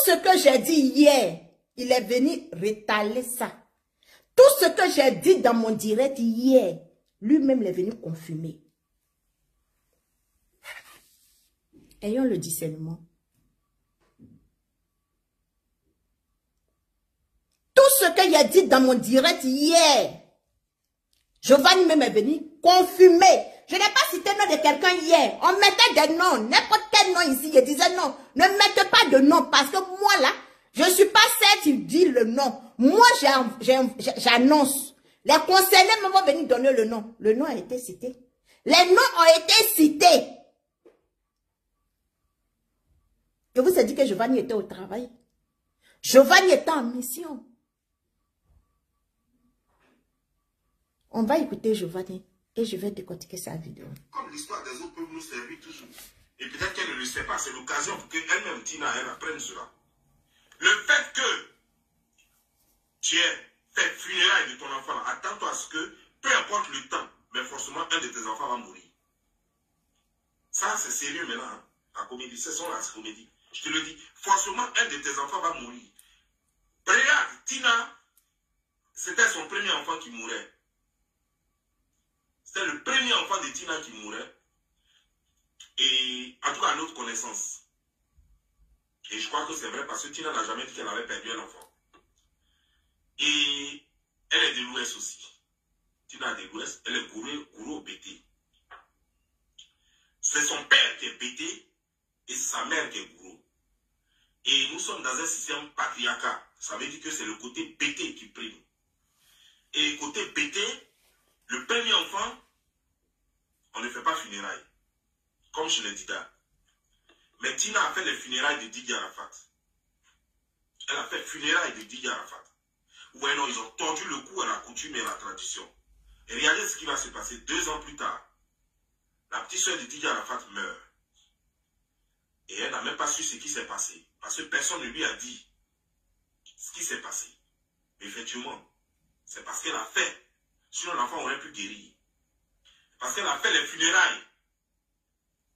ce que j'ai dit hier, il est venu rétaler ça. Tout ce que j'ai dit dans mon direct hier, lui-même est venu confirmer. Ayons le discernement. Tout ce que j'ai dit dans mon direct hier, Giovanni même est venu confirmer. Je n'ai pas cité le nom de quelqu'un hier. On mettait des noms, n'importe quel nom ici. Je disais non, ne mettez pas de nom parce que moi là, je ne suis pas celle qui dit le nom. Moi, j'annonce. Les conseillers me vont venir donner le nom. Le nom a été cité. Les noms ont été cités. Je vous ai dit que Giovanni était au travail. Giovanni était en mission. On va écouter Giovanni et je vais décortiquer sa vidéo. Comme l'histoire des autres peut nous servir toujours. Et peut-être qu'elle ne le sait pas, c'est l'occasion pour qu'elle-même, Tina, elle apprenne cela. Le fait que tu aies fait funérailles de ton enfant, attends-toi à ce que, peu importe le temps, mais forcément un de tes enfants va mourir. Ça, c'est sérieux maintenant. Hein? La comédie, c'est son la comédie. Je te le dis, forcément un de tes enfants va mourir. Regarde, Tina, c'était son premier enfant qui mourait. C'était le premier enfant de Tina qui mourait. Et en tout cas, à notre connaissance. Et je crois que c'est vrai parce que Tina n'a jamais dit qu'elle avait perdu un enfant. Et elle est de l'Ouest aussi. Tina est de l'Ouest, elle est gourou au BT. C'est son père qui est BT et sa mère qui est gourou. Et nous sommes dans un système patriarcal. Ça veut dire que c'est le côté BT qui prime. Et côté BT, le premier enfant, on ne fait pas funérailles. Comme je l'ai dit là. Mais Tina a fait les funérailles de Didier Arafat. Elle a fait funérailles de Didier Arafat. Ouais, non, ils ont tordu le cou à la coutume et à la tradition. Et regardez ce qui va se passer 2 ans plus tard. La petite soeur de Didier Arafat meurt. Et elle n'a même pas su ce qui s'est passé. Parce que personne ne lui a dit ce qui s'est passé. Mais effectivement, c'est parce qu'elle a fait. Sinon, l'enfant aurait pu guérir. Parce qu'elle a fait les funérailles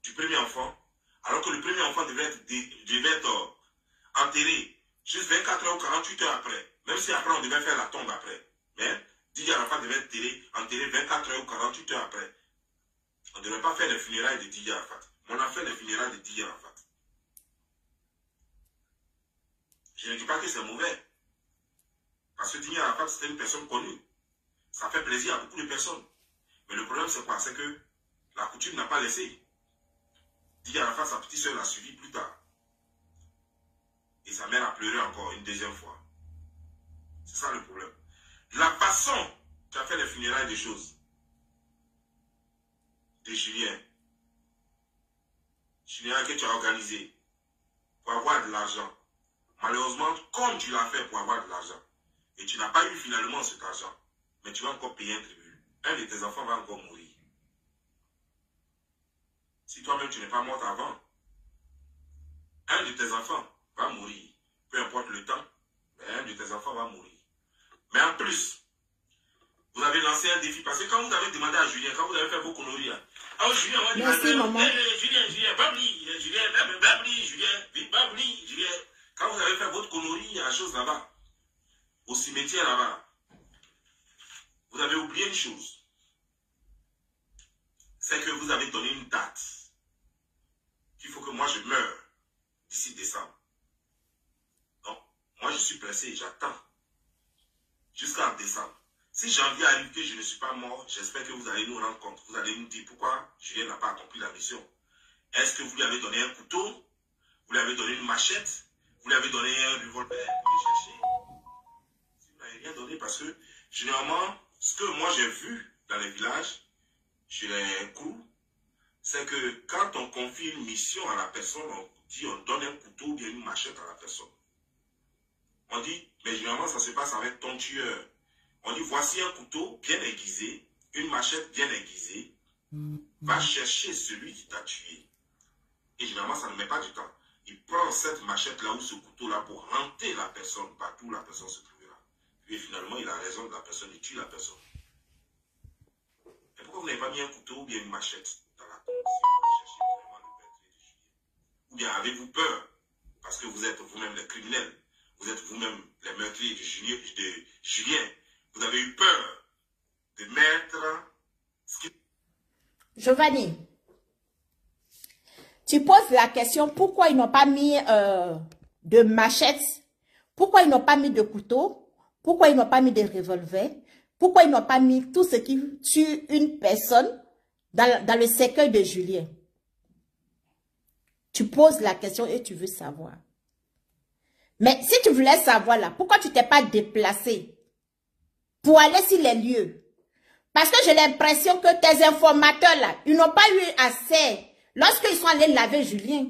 du premier enfant. Alors que le premier enfant devait être enterré juste 24 heures ou 48 heures après. Même si après on devait faire la tombe après. Mais Didier Arafat devait être enterré 24 heures ou 48 heures après. On ne devait pas faire les funérailles de Didier Arafat. On a fait les funérailles de Didier Arafat. Je ne dis pas que c'est mauvais. Parce que Didier Arafat, c'était une personne connue. Ça fait plaisir à beaucoup de personnes. Mais le problème, c'est quoi? C'est que la coutume n'a pas laissé. Didier Arafat, sa petite soeur l'a suivi plus tard. Et sa mère a pleuré encore une deuxième fois. C'est ça le problème. La façon tu as fait les funérailles des choses. De Julien. Julien que tu as organisé pour avoir de l'argent. Malheureusement, comme tu l'as fait pour avoir de l'argent, et tu n'as pas eu finalement cet argent, mais tu vas encore payer un tribut. Un de tes enfants va encore mourir. Si toi-même tu n'es pas morte avant, un de tes enfants va mourir. Peu importe le temps, mais un de tes enfants va mourir. Mais en plus, vous avez lancé un défi. Parce que quand vous avez demandé à Julien, quand vous avez fait vos conneries, ah Julien, on va Julien, babli, Julien. Quand vous avez fait votre connerie, il y a la chose là-bas. Au cimetière là-bas. Vous avez oublié une chose. C'est que vous avez donné une date. Il faut que moi je meure d'ici décembre. Donc, moi je suis pressé, j'attends. Jusqu'en décembre. Si janvier arrive que je ne suis pas mort, j'espère que vous allez nous rendre compte. Vous allez nous dire pourquoi Julien n'a pas accompli la mission. Est-ce que vous lui avez donné un couteau? Vous lui avez donné une machette? Vous lui avez donné un revolver pour le chercher? Si vous n'avez rien donné, parce que généralement, ce que moi j'ai vu dans les villages, chez les crews, c'est que quand on confie une mission à la personne, on dit on donne un couteau ou bien une machette à la personne. On dit, mais généralement ça se passe avec ton tueur. On dit voici un couteau bien aiguisé, une machette bien aiguisée. Va chercher celui qui t'a tué. Et généralement ça ne met pas du temps. Il prend cette machette là ou ce couteau là pour hanter la personne partout où la personne se trouvera. Puis finalement il a raison de la personne, il tue la personne. Et pourquoi vous n'avez pas mis un couteau ou bien une machette dans la tombe si vous cherchez vraiment le meurtrier de Julien? Ou bien avez-vous peur? parce que vous êtes vous-même les criminels. Vous êtes vous-même les meurtriers de Julien. Vous avez eu peur de mettre... Giovanni, tu poses la question pourquoi ils n'ont pas mis de machettes, pourquoi ils n'ont pas mis de couteaux, pourquoi ils n'ont pas mis de revolvers, pourquoi ils n'ont pas mis tout ce qui tue une personne dans le cercueil de Julien. Tu poses la question et tu veux savoir. Mais si tu voulais savoir là, pourquoi tu t'es pas déplacé pour aller sur les lieux? Parce que j'ai l'impression que tes informateurs là, ils n'ont pas eu assez lorsqu'ils sont allés laver Julien.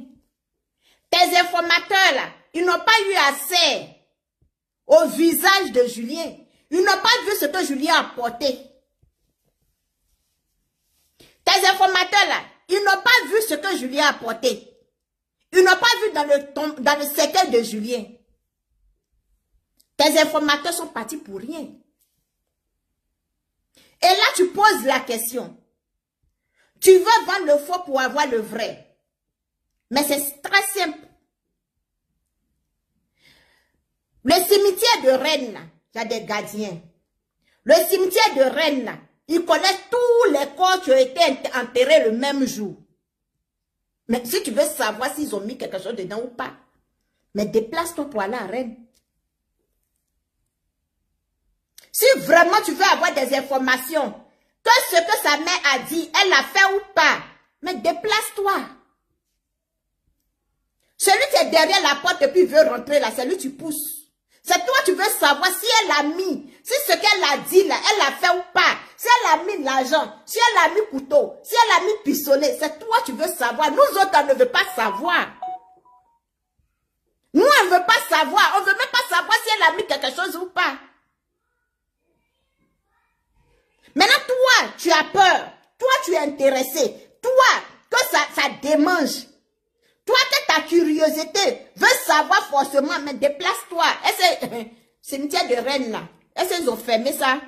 Tes informateurs là, ils n'ont pas eu assez au visage de Julien. Ils n'ont pas vu ce que Julien a porté. Tes informateurs là, ils n'ont pas vu ce que Julien a porté. Ils n'ont pas vu dans le cercueil de Julien. Tes informateurs sont partis pour rien. Et là, tu poses la question. Tu veux vendre le faux pour avoir le vrai. Mais c'est très simple. Le cimetière de Rennes, il y a des gardiens. Le cimetière de Rennes, ils connaissent tous les corps qui ont été enterrés le même jour. Mais si tu veux savoir s'ils ont mis quelque chose dedans ou pas, mais déplace-toi pour aller à Rennes. Si vraiment tu veux avoir des informations, que ce que sa mère a dit, elle l'a fait ou pas, mais déplace-toi. Celui qui est derrière la porte et puis veut rentrer là, c'est lui tu pousses. C'est toi tu veux savoir si elle a mis, si ce qu'elle a dit là, elle l'a fait ou pas. Si elle a mis l'argent, si elle a mis couteau, si elle a mis pistolet, c'est toi tu veux savoir. Nous autres, on ne veut pas savoir. Nous, on ne veut pas savoir. On ne veut même pas savoir si elle a mis quelque chose ou pas. Maintenant, toi, tu as peur. Toi, tu es intéressé. Toi, que ça démange. Toi, que ta curiosité veut savoir forcément, mais déplace-toi. Et c'est cimetière de Rennes là. Est-ce qu'ils ont fermé ça?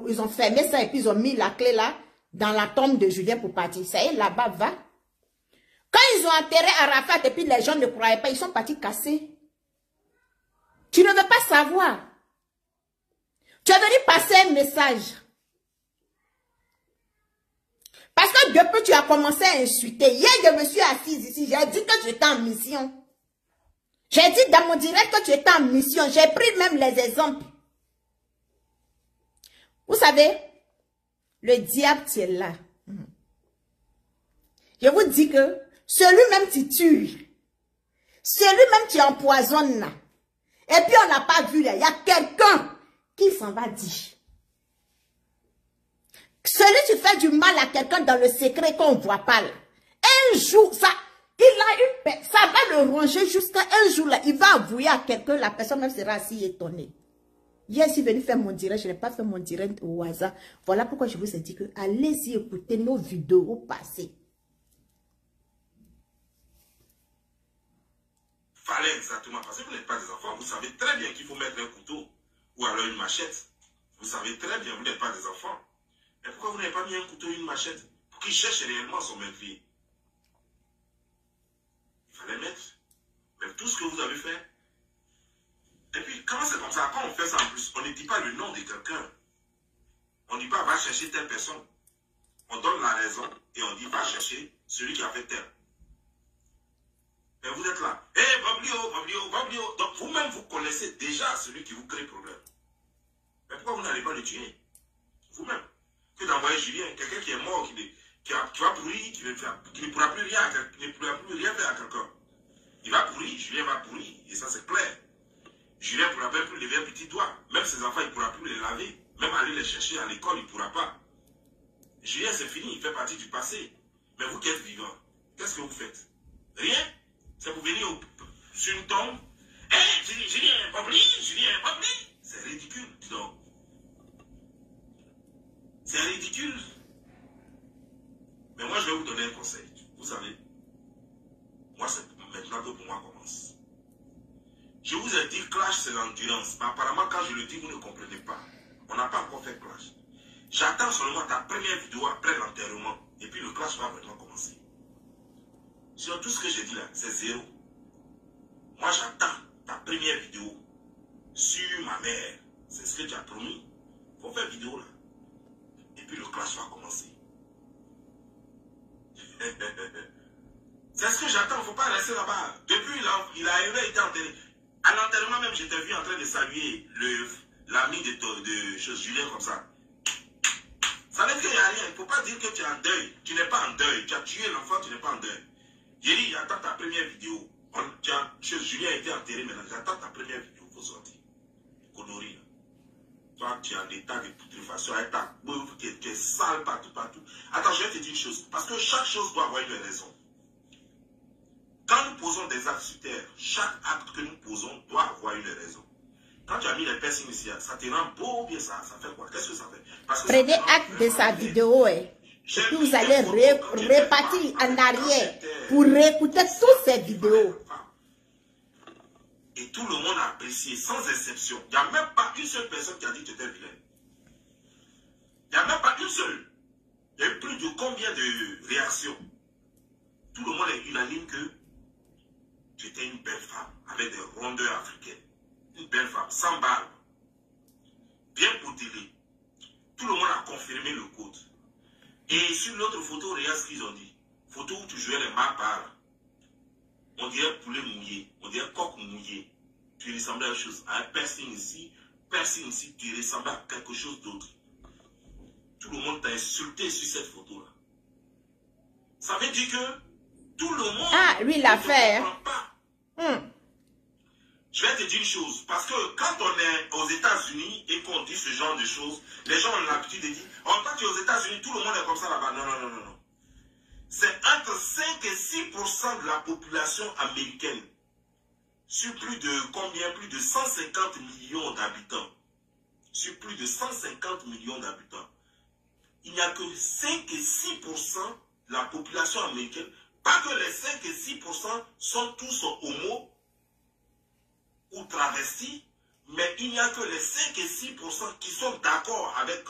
Ils ont fermé ça et puis ils ont mis la clé là dans la tombe de Julien pour partir. Ça y est, là-bas, va. Quand ils ont enterré Arafat et puis les gens ne croyaient pas, ils sont partis casser. Tu ne veux pas savoir. Tu es venu passer un message. Parce que depuis tu as commencé à insulter. Hier, je me suis assise ici. J'ai dit que tu étais en mission. J'ai dit dans mon direct que tu étais en mission. J'ai pris même les exemples. Vous savez, le diable, tu es là. Je vous dis que celui-même qui tue, celui-même qui empoisonne là. Et puis on n'a pas vu là. Il y a quelqu'un qui s'en va dire. Celui qui fait du mal à quelqu'un dans le secret qu'on ne voit pas là. Un jour, ça va le ranger jusqu'à un jour là. Il va avouer à quelqu'un, la personne même sera si étonnée. Hier, je suis venu faire mon direct, je n'ai pas fait mon direct au hasard. Voilà pourquoi je vous ai dit que allez-y écouter nos vidéos passées. Fallait exactement, parce que vous n'êtes pas des enfants, vous savez très bien qu'il faut mettre un couteau ou alors une machette. Vous savez très bien, vous n'êtes pas des enfants. Mais pourquoi vous n'avez pas mis un couteau et une machette pour qu'il cherche réellement son meurtrier? Il fallait mettre. Mais tout ce que vous avez fait. Et puis, quand c'est comme ça, quand on fait ça en plus, on ne dit pas le nom de quelqu'un. On ne dit pas va chercher telle personne. On donne la raison et on dit va chercher celui qui a fait tel. Mais vous êtes là. Hé, Bablio. Donc vous-même, vous connaissez déjà celui qui vous crée problème. Mais pourquoi vous n'allez pas le tuer? Vous-même. Que d'envoyer Julien, quelqu'un qui est mort, qui va pourrir, qui ne pourra plus rien faire à quelqu'un. Il va pourrir, Julien va pourrir, et ça c'est clair. Julien ne pourra même plus lever un petit doigt. Même ses enfants, il ne pourra plus les laver. Même aller les chercher à l'école, il ne pourra pas. Julien, c'est fini, il fait partie du passé. Mais vous qui êtes vivant, qu'est-ce que vous faites? Rien. C'est pour venir sur une tombe. Hé, Julien, Babli. C'est ridicule, dis donc. C'est ridicule. Mais moi, je vais vous donner un conseil. Vous savez, moi, c'est maintenant que pour moi commence. Je vous ai dit, clash, c'est l'endurance. Mais apparemment, quand je le dis, vous ne comprenez pas. On n'a pas encore fait clash. J'attends seulement ta première vidéo après l'enterrement. Et puis le clash va vraiment commencer. Sur tout ce que j'ai dit là, c'est zéro. Moi, Moi, j'attends ta première vidéo sur ma mère. C'est ce que tu as promis. Il faut faire vidéo là. Et puis le clash va commencer. C'est ce que j'attends. Il ne faut pas rester là-bas. Depuis, il a été enterré. À l'enterrement même, j'étais vu en train de saluer l'ami de Julien comme ça. Ça veut dire qu'il n'y a rien. Il ne faut pas dire que tu es en deuil. Tu n'es pas en deuil. Tu as tué l'enfant, tu n'es pas en deuil. J'ai dit, attends ta première vidéo. Julien a été enterré maintenant. J'attends ta première vidéo. Il faut sortir. Connerie. Toi, tu es en état de putréfaction. Tu es sale partout. Attends, je vais te dire une chose. Parce que chaque chose doit avoir une raison. Quand nous posons des actes sur terre, chaque acte que nous posons doit avoir une raison. Quand tu as mis les piercings ici, ça te rend beau bien ça fait quoi? Qu'est-ce que ça fait? Parce que prenez acte de sa vidéo. Et puis vous allez repartir en arrière pour réécouter toutes ces vidéos. Et tout le monde a apprécié, sans exception. Il n'y a même pas une seule personne qui a dit que tu étais vilain. Il n'y a même pas une seule. Il y a eu plus de combien de réactions? Tout le monde est unanime que tu étais une belle femme, avec des rondeurs africaines. Une belle femme, sans barbe. Bien potelée. Tout le monde a confirmé le code. Et sur l'autre photo, regarde ce qu'ils ont dit. Photo où tu jouais les marbards. On dirait poulet mouillé. On dirait coq mouillé. Tu ressemblais à une chose. À un piercing ici, tu ressemblais à quelque chose d'autre. Tout le monde t'a insulté sur cette photo-là. Ça veut dire que tout le monde... Ah, lui, il a fait. Je vais te dire une chose, parce que quand on est aux États-Unis et qu'on dit ce genre de choses, les gens ont l'habitude de dire, oh, quand tu es aux États-Unis, tout le monde est comme ça là-bas. Non. C'est entre 5 et 6% de la population américaine, sur plus de combien? Plus de 150 millions d'habitants. Sur plus de 150 millions d'habitants. Il n'y a que 5 et 6% de la population américaine, pas que les 5 et 6% sont tous homo ou travestis, mais il n'y a que les 5 et 6% qui sont d'accord avec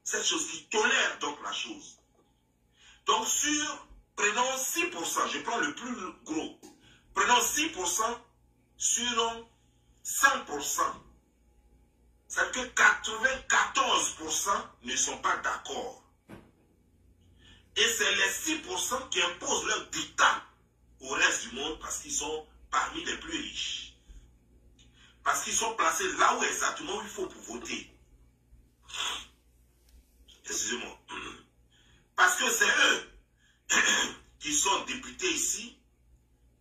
cette chose, qui tolèrent donc la chose. Donc prenons 6%, je prends le plus gros, prenons 6% sur 100%. C'est-à-dire que 94% ne sont pas d'accord. Et c'est les 6% qui imposent leur dictat au reste du monde parce qu'ils sont parmi les plus riches. Parce qu'ils sont placés là où exactement il faut pour voter. Excusez-moi. Parce que c'est eux qui sont députés ici,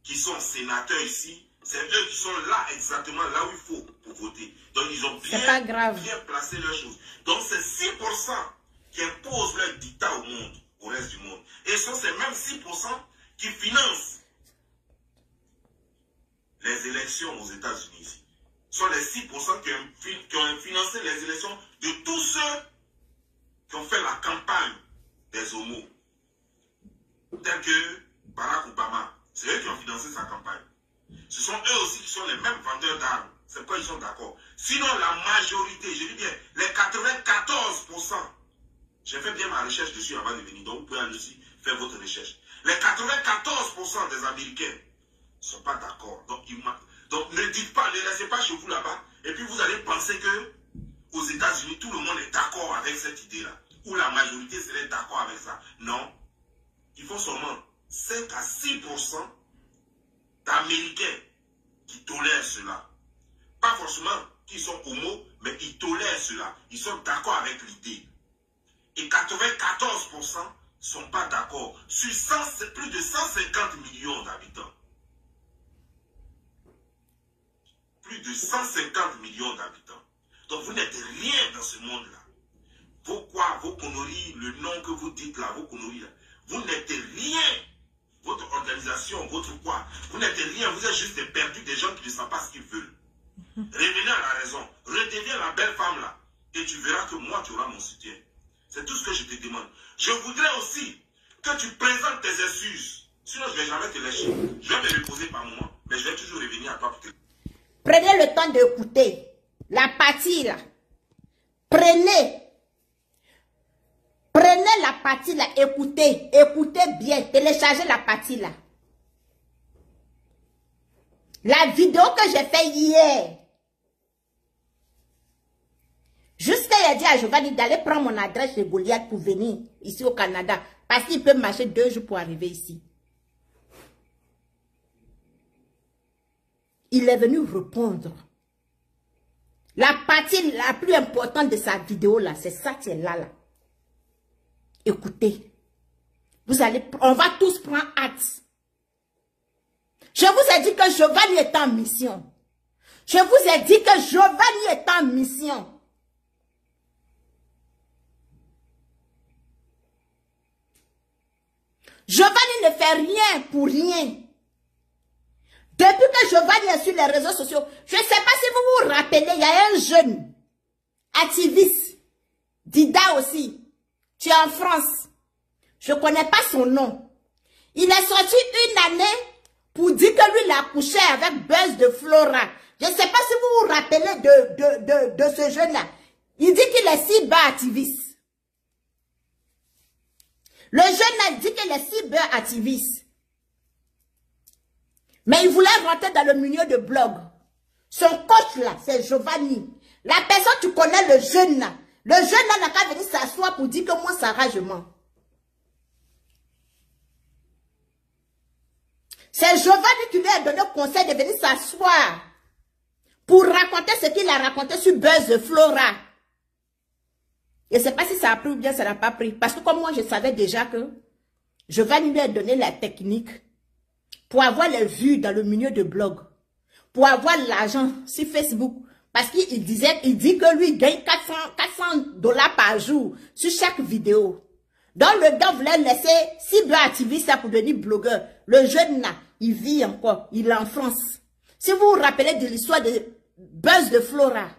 qui sont sénateurs ici. C'est eux qui sont là exactement là où il faut pour voter. Donc ils ont bien placé leurs choses. Donc c'est 6% qui imposent leur dictat au monde, au reste du monde. Et ce sont ces mêmes 6% qui financent les élections aux États-Unis ici. Ce sont les 6% qui ont financé les élections de tous ceux qui ont fait la campagne des homos. Tels que Barack Obama. C'est eux qui ont financé sa campagne. Ce sont eux aussi qui sont les mêmes vendeurs d'armes. C'est pourquoi ils sont d'accord. Sinon, la majorité, je dis bien, les 94%, j'ai fait bien ma recherche dessus avant de venir, donc vous pouvez aller aussi faire votre recherche. Les 94% des Américains ne sont pas d'accord. Donc ne dites pas, ne restez pas chez vous là-bas, et puis vous allez penser que aux États-Unis, tout le monde est d'accord avec cette idée-là, ou la majorité serait d'accord avec ça. Non. Il faut seulement 5 à 6% d'Américains qui tolèrent cela. Pas forcément qu'ils sont homo, mais ils tolèrent cela. Ils sont d'accord avec l'idée. Et 94% ne sont pas d'accord. Sur plus de 150 millions d'habitants. Plus de 150 millions d'habitants. Donc vous n'êtes rien dans ce monde-là. Vos conneries, le nom que vous dites là, vos conneries là, vous n'êtes rien. Votre organisation, votre quoi, vous n'êtes rien, vous êtes juste des perdus, des gens qui ne savent pas ce qu'ils veulent. Revenez à la raison, redeviens la belle femme là, et tu verras que moi tu auras mon soutien. C'est tout ce que je te demande. Je voudrais aussi que tu présentes tes excuses. Sinon je ne vais jamais te lâcher. Je vais me reposer par moment, mais je vais toujours revenir à toi pour te... Prenez le temps d'écouter la partie là. Prenez la partie là, écoutez bien, téléchargez la partie là. La vidéo que j'ai faite hier. Jusqu'à il a dit à Giovanni d'aller prendre mon adresse chez Goliath pour venir ici au Canada. Parce qu'il peut marcher 2 jours pour arriver ici. Il est venu répondre. La partie la plus importante de sa vidéo là, c'est ça qui est là. Écoutez. On va tous prendre hâte. Je vous ai dit que Giovanni est en mission. Je vous ai dit que Giovanni est en mission. Giovanni ne fait rien pour rien. Depuis que Giovanni est sur les réseaux sociaux, je ne sais pas si vous vous rappelez, il y a un jeune activiste, Dida aussi, qui est en France. Je ne connais pas son nom. Il est sorti une année pour dire que lui, il a couché avec Buzz de Flora. Je ne sais pas si vous vous rappelez de ce jeune-là. Il dit qu'il est cyber-activiste. Le jeune-là dit qu'il est cyber-activiste. Mais il voulait rentrer dans le milieu de blog. Son coach là, c'est Giovanni. La personne, tu connais le jeune là. Le jeune là n'a qu'à venir s'asseoir pour dire que moi, Sarah, je mens. C'est Giovanni qui lui a donné le conseil de venir s'asseoir pour raconter ce qu'il a raconté sur Buzz de Flora. Je ne sais pas si ça a pris ou bien ça n'a pas pris. Parce que comme moi, je savais déjà que Giovanni lui a donné la technique pour avoir les vues dans le milieu de blog. Pour avoir l'argent sur Facebook. Parce qu'il dit que lui, il gagne 400 $ par jour sur chaque vidéo. Donc le gars voulait laisser cyber-activiste pour devenir blogueur. Le jeune là, il vit encore. Il est en France. Si vous vous rappelez de l'histoire de Buzz de Flora.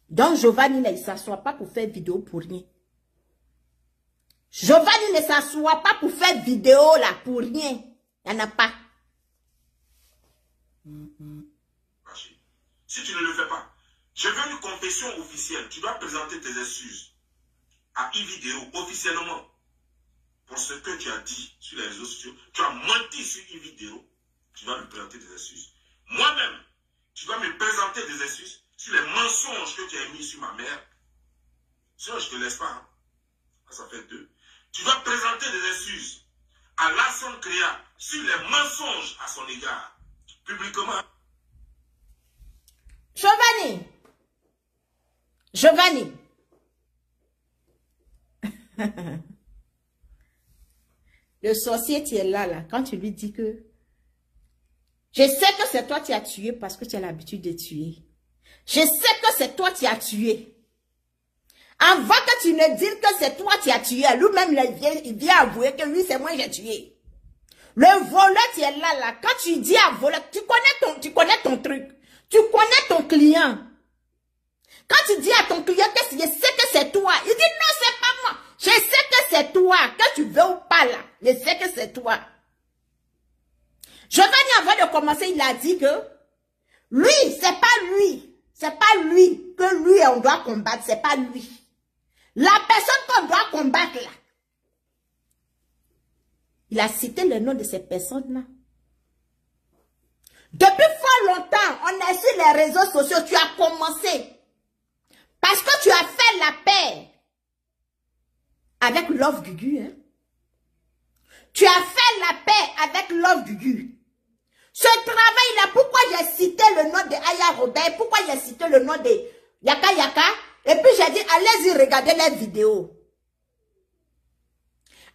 Donc Giovanni là, il ne s'assoit pas pour faire vidéo pour rien. Giovanni ne s'assoit pas pour faire vidéo là pour rien. Il n'y en a pas. Si tu ne le fais pas, je veux une confession officielle. Tu dois présenter tes excuses à e-vidéo officiellement pour ce que tu as dit sur les réseaux sociaux. Tu as menti sur e-vidéo. Tu dois lui présenter des excuses. Moi-même, tu dois me présenter des excuses sur les mensonges que tu as mis sur ma mère. Sinon, je ne te laisse pas. Hein. Ça fait 2. Tu dois présenter des excuses à Larson Créa sur les mensonges à son égard. Publiquement. Giovanni. Giovanni. Le sorcier, tu es là, quand tu lui dis que je sais que c'est toi qui as tué parce que tu as l'habitude de tuer. Je sais que c'est toi qui as tué. Avant que tu ne dises que c'est toi qui as tué, lui-même, il vient avouer que lui, c'est moi qui ai tué. Le voleur qui est là, quand tu dis à voler, tu connais ton truc. Tu connais ton client. Quand tu dis à ton client que je sais que c'est toi, il dit non, c'est pas moi. Je sais que c'est toi. Que tu veux ou pas là, je sais que c'est toi. Giovanni, avant de commencer, il a dit que lui, c'est pas lui. C'est pas lui que lui, on doit combattre. C'est pas lui. La personne qu'on doit combattre là. Il a cité le nom de ces personnes-là. Depuis fort longtemps, on est sur les réseaux sociaux. Tu as commencé. Parce que tu as fait la paix avec Love Gugu. Hein? Tu as fait la paix avec Love Gugu. Ce travail-là, pourquoi j'ai cité le nom de Aya Robert? Pourquoi j'ai cité le nom de Yaka Yaka? Et puis j'ai dit, allez-y regarder les vidéos.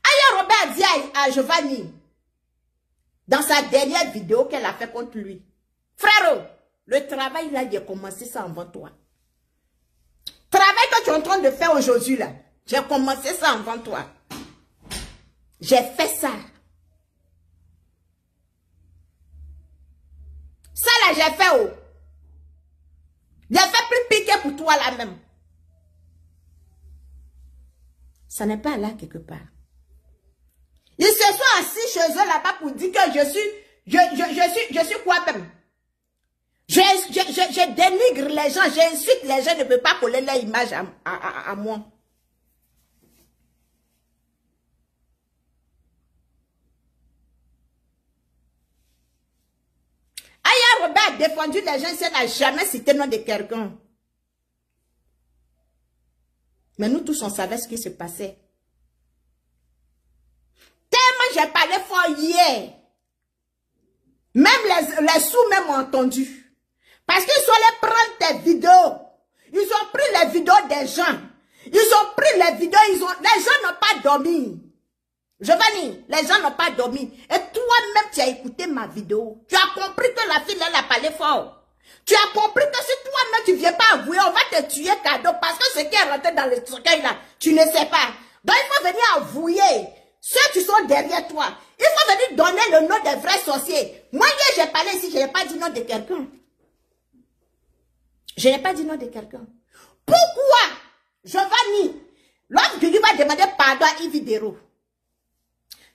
Aya Robert a dit à Giovanni, dans sa dernière vidéo qu'elle a fait contre lui, frérot, le travail là, j'ai commencé ça avant toi. Travail que tu es en train de faire aujourd'hui là, j'ai commencé ça avant toi. J'ai fait ça. Ça là, j'ai fait où? J'ai fait plus piquer pour toi là même. Ça n'est pas là quelque part. Ils se sont assis chez eux là-bas pour dire que je suis quoi même? Je dénigre les gens, j'insulte les gens, ne peut pas coller leur image à moi. a défendu les gens, elle n'a jamais cité le nom de quelqu'un. Mais nous tous, on savait ce qui se passait. Tellement j'ai parlé fort hier. Même les sous même ont entendu. Parce qu'ils sont allés prendre tes vidéos. Ils ont pris les vidéos des gens. Ils ont pris les vidéos. Les gens n'ont pas dormi. Giovanni, les gens n'ont pas dormi. Et toi-même, tu as écouté ma vidéo. Tu as compris que la fille, elle a parlé fort. Tu as compris que si toi-même, tu ne viens pas avouer, on va te tuer cadeau. Parce que ce qui est rentré dans le cercueil là, tu ne sais pas. Donc, il faut venir avouer. Ceux qui sont derrière toi. Il faut venir donner le nom des vrais sorciers. Moi, hier, j'ai parlé ici, je n'ai pas dit nom de quelqu'un. Je n'ai pas dit nom de quelqu'un. Pourquoi Giovanni, Love Gugu va demander pardon à Yves Dero.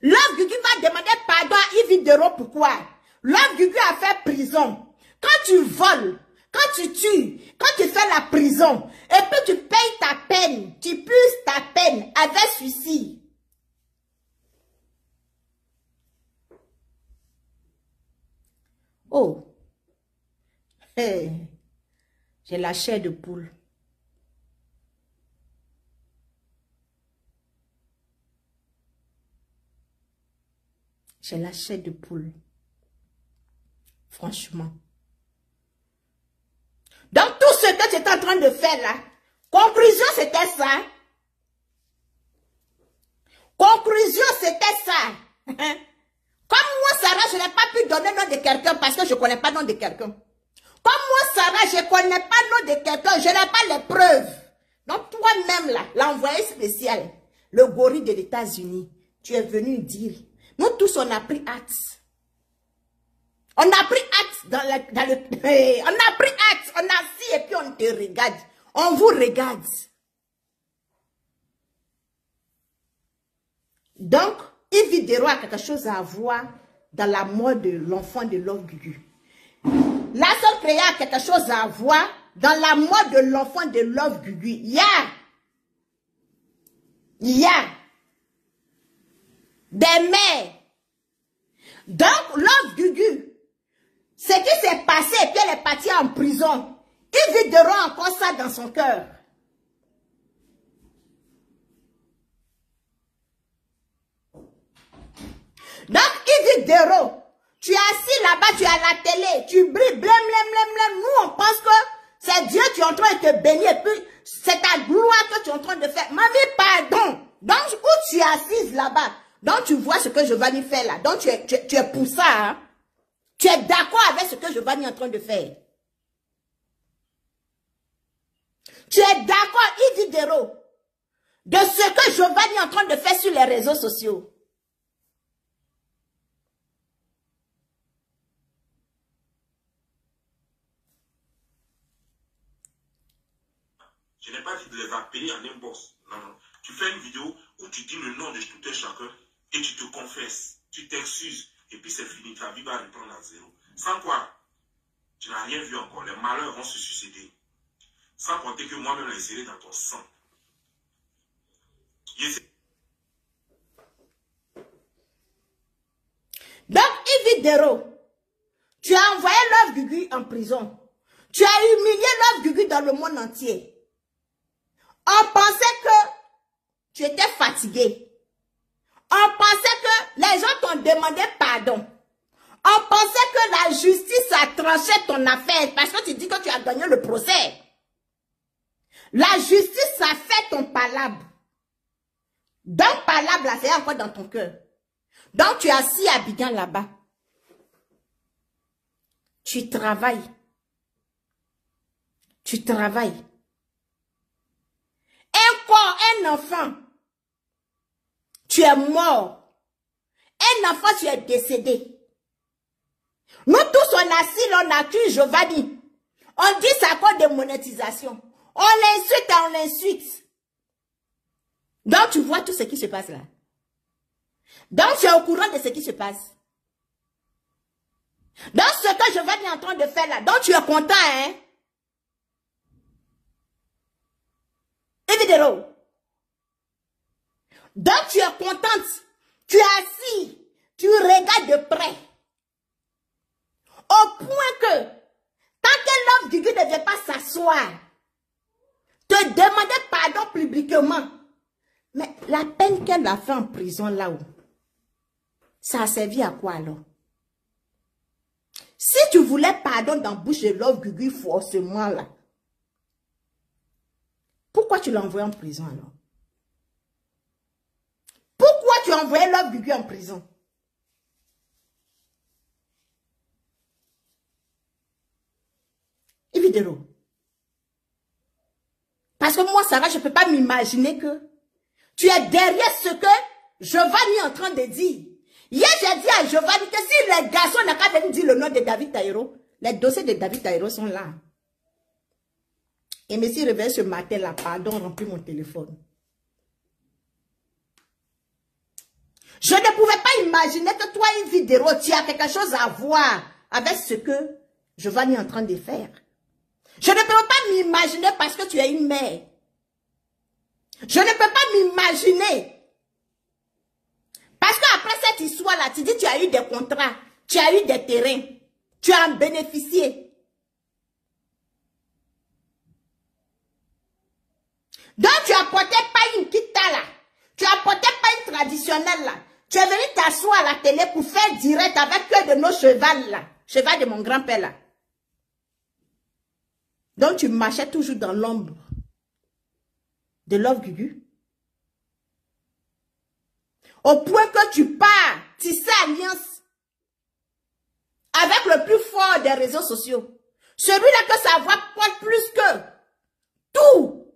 Love Gugu va demander pardon à Yves Dero. Pourquoi? Love Gugu a fait prison. Quand tu voles, quand tu tues, quand tu fais la prison, et puis tu payes ta peine, tu puisses ta peine avec suicide. Oh, hey. J'ai la chair de poule. J'ai la chair de poule. Franchement. Donc tout ce que tu es en train de faire là, conclusion c'était ça. Conclusion c'était ça. Comme moi Sarah, je n'ai pas pu donner le nom de quelqu'un parce que je ne connais pas le nom de quelqu'un. Comme moi Sarah, je ne connais pas le nom de quelqu'un, je n'ai pas les preuves. Donc toi-même là, l'envoyé spécial, le gorille de l'États-Unis, tu es venu dire, nous tous on a pris acte. On a pris acte on a pris acte, on a assis et puis on te regarde. On vous regarde. Donc, Yves Dero a quelque chose à voir dans la mort de l'enfant de Love Gugu. La sœur Créa a quelque chose à voir dans la mort de l'enfant de Love Gugu. Il y a des mères. Donc, Love Gugu, ce qui s'est passé et puis elle est partie en prison, Yves Dero a encore ça dans son cœur. Donc, Yves Dero, tu es assis là-bas, tu es à la télé, tu brilles, blême, blême, blême, blême. Nous, on pense que c'est Dieu qui est en train de te bénir et puis c'est ta gloire que tu es en train de faire. Mamie, pardon. Donc, où tu es assise là-bas, donc tu vois ce que Giovanni fait là. Donc, tu es pour ça, hein? Tu es d'accord avec ce que Giovanni est en train de faire. Tu es d'accord, Yves Dero, de ce que Giovanni est en train de faire sur les réseaux sociaux. Je n'ai pas dit de les appeler en inbox. Non, non. Tu fais une vidéo où tu dis le nom de tout un chacun et tu te confesses, tu t'excuses et puis c'est fini. Ta vie va reprendre à zéro. Sans quoi, tu n'as rien vu encore. Les malheurs vont se succéder. Sans compter que moi-même les serré dans ton sang. Donc, Yves Dero, tu as envoyé Love Gugu en prison. Tu as humilié Love Gugu dans le monde entier. On pensait que tu étais fatigué. On pensait que les gens t'ont demandé pardon. On pensait que la justice a tranché ton affaire parce que tu dis que tu as gagné le procès. La justice a fait ton palabre. Donc, palabre, là, c'est encore dans ton cœur. Donc, tu es assis à Abidjan là-bas. Tu travailles. Tu travailles. Un enfant, tu es mort. Un enfant, tu es décédé. Nous tous, on a assis, on accuse Giovanni. On dit c'est à cause de monétisation. On l'insulte et on l'insulte. Donc, tu vois tout ce qui se passe là. Donc, tu es au courant de ce qui se passe. Donc, ce que Giovanni est en train de faire là, donc tu es content, hein? Yves Dero. Donc, tu es contente. Tu es assis. Tu regardes de près. Au point que t'asseoir, te demander pardon publiquement. Mais la peine qu'elle a fait en prison là-haut, ça a servi à quoi alors? Si tu voulais pardon dans bouche de Love Gugu forcément là, pourquoi tu l'as envoyé en prison alors? Pourquoi tu as envoyé Love Gugu en prison? Évidemment. Parce que moi, Sarah, je ne peux pas m'imaginer que tu es derrière ce que Giovanni est en train de dire. Hier, j'ai dit à Giovanni que si les garçons n'ont qu'à venir dire le nom de David Taïro, les dossiers de David Taïro sont là. Et me suis réveillé ce matin là, pardon, rempli mon téléphone. Je ne pouvais pas imaginer que toi, une vidéo, tu as quelque chose à voir avec ce que Giovanni est en train de faire. Je ne peux pas m'imaginer parce que tu es une mère. Je ne peux pas m'imaginer. Parce qu'après cette histoire-là, tu dis tu as eu des contrats, tu as eu des terrains, tu as en bénéficié. Donc tu n'apportais pas une kita là, tu n'apportais pas une traditionnelle là. Tu es venu t'asseoir à la télé pour faire direct avec que de nos chevals là, cheval de mon grand-père là. Donc tu marchais toujours dans l'ombre de Love Gugu. Au point que tu pars, tu sais alliance avec le plus fort des réseaux sociaux. Celui-là que sa voix porte plus que tout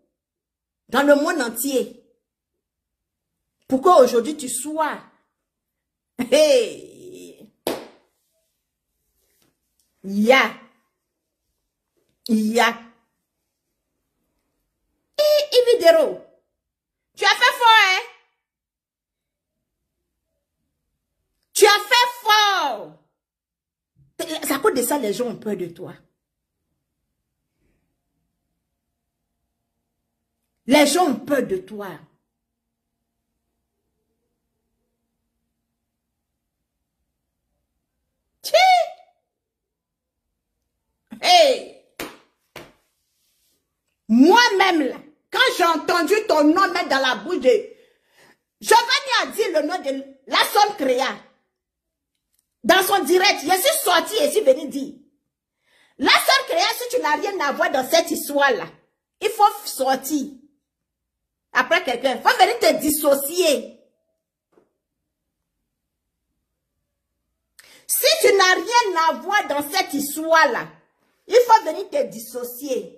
dans le monde entier. Pour qu'aujourd'hui tu sois. Hey. Ya. Et Ividero, tu as fait fort, hein? Tu as fait fort. C'est à cause de ça, les gens ont peur de toi. Les gens ont peur de toi. Hey! Moi-même, là, quand j'ai entendu ton nom mettre dans la bouche de... Giovanni a dit le nom de Lasson Créa. Dans son direct, je suis sorti et je suis venu dire. Lasson Créa, si tu n'as rien à voir dans cette histoire-là, il faut sortir. Après quelqu'un, il faut venir te dissocier. Si tu n'as rien à voir dans cette histoire-là, il faut venir te dissocier.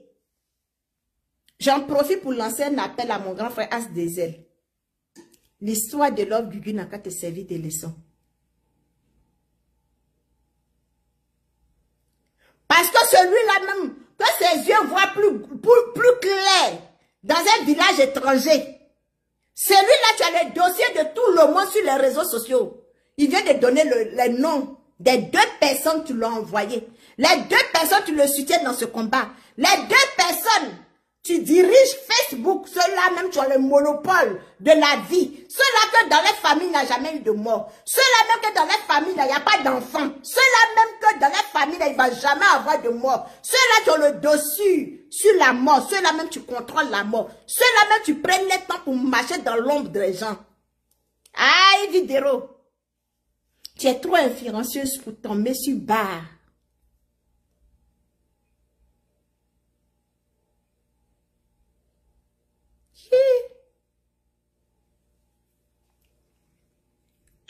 J'en profite pour lancer un appel à mon grand frère As Dezel. L'histoire de Love Gugu n'a qu'à te servir de leçon. Parce que celui-là même, que ses yeux voient plus clair dans un village étranger. Celui-là, tu as le dossier de tout le monde sur les réseaux sociaux. Il vient de donner les noms des 2 personnes que tu l'as envoyé. Les 2 personnes, tu le soutiens dans ce combat. Les 2 personnes, tu diriges Facebook. Ceux-là même, tu as le monopole de la vie. Ceux-là que dans les familles, il n'y a jamais eu de mort. Ceux-là même que dans les familles, il n'y a pas d'enfants. Ceux-là même que dans les familles, il ne va jamais avoir de mort. Ceux-là qui ont le dessus sur la mort. Ceux-là même, tu contrôles la mort. Ceux-là même, tu prends le temps pour marcher dans l'ombre des gens. Aïe, Vidéro. Tu es trop influenceuse pour tomber sur barre.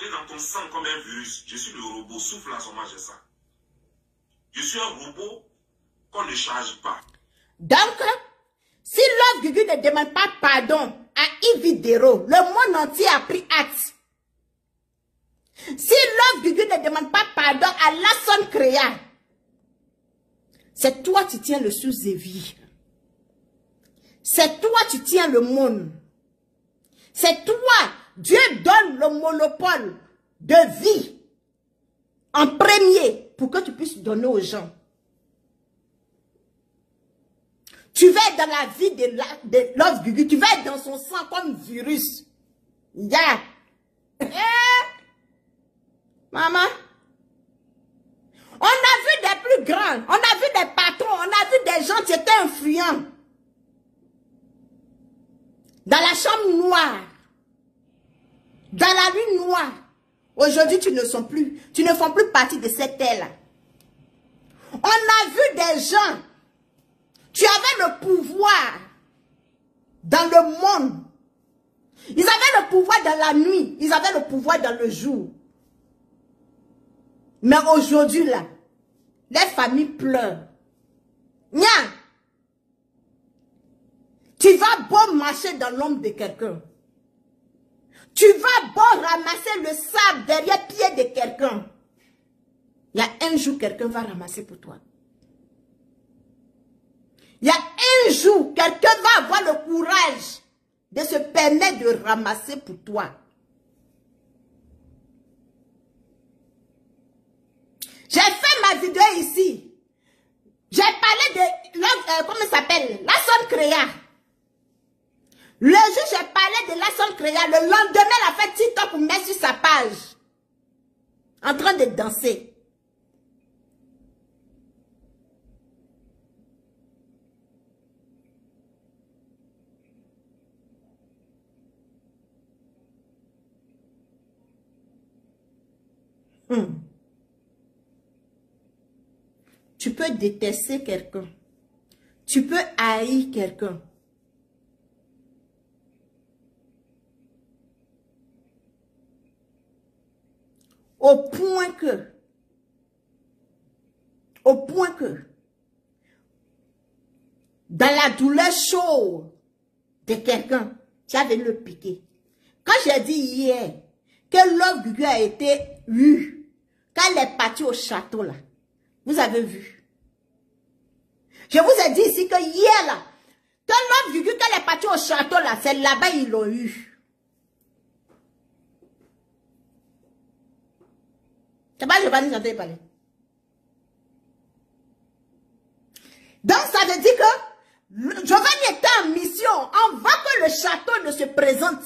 Et dans ton sang comme un virus, je suis le robot, souffle à son j'ai ça. Je suis un robot qu'on ne charge pas. Donc, si Love Gugu ne demande pas pardon à Ividero, le monde entier a pris acte. Si Love Gugu ne demande pas pardon à Lasson Créa, c'est toi qui tiens le sous-vie. C'est toi qui tiens le monde. C'est toi, Dieu donne le monopole de vie en premier pour que tu puisses donner aux gens. Tu vas être dans la vie de Love Gugu, tu vas être dans son sang comme virus. Yeah. Maman, on a vu des plus grands, on a vu des patrons, on a vu des gens, tu étais influent. Dans la chambre noire. Dans la nuit noire. Aujourd'hui, tu ne fais plus partie de cette terre-là. On a vu des gens. Tu avais le pouvoir dans le monde. Ils avaient le pouvoir dans la nuit. Ils avaient le pouvoir dans le jour. Mais aujourd'hui, là, les familles pleurent. Nya, tu vas beau marcher dans l'ombre de quelqu'un. Tu vas beau ramasser le sable derrière le pied de quelqu'un. Il y a un jour, quelqu'un va ramasser pour toi. Il y a un jour, quelqu'un va avoir le courage de se permettre de ramasser pour toi. J'ai fait ma vidéo ici. J'ai parlé de, comment ça s'appelle? La sonne créa. Le jour j'ai parlé de la sonne créa, le lendemain, elle a fait TikTok pour mettre sur sa page. En train de danser. Tu peux détester quelqu'un. Tu peux haïr quelqu'un. Au point que, dans la douleur chaude de quelqu'un, tu as venu le piquer. Quand j'ai dit hier que Love Gugu a été eu, quand elle est partie au château là, vous avez vu. Je vous ai dit ici que hier là, que Love Gugu, quand elle est partie au château là, c'est là-bas ils l'ont eu. C'est pas Giovanni qui a parlé. Donc ça veut dire que Giovanni était en mission avant que le château ne se présente.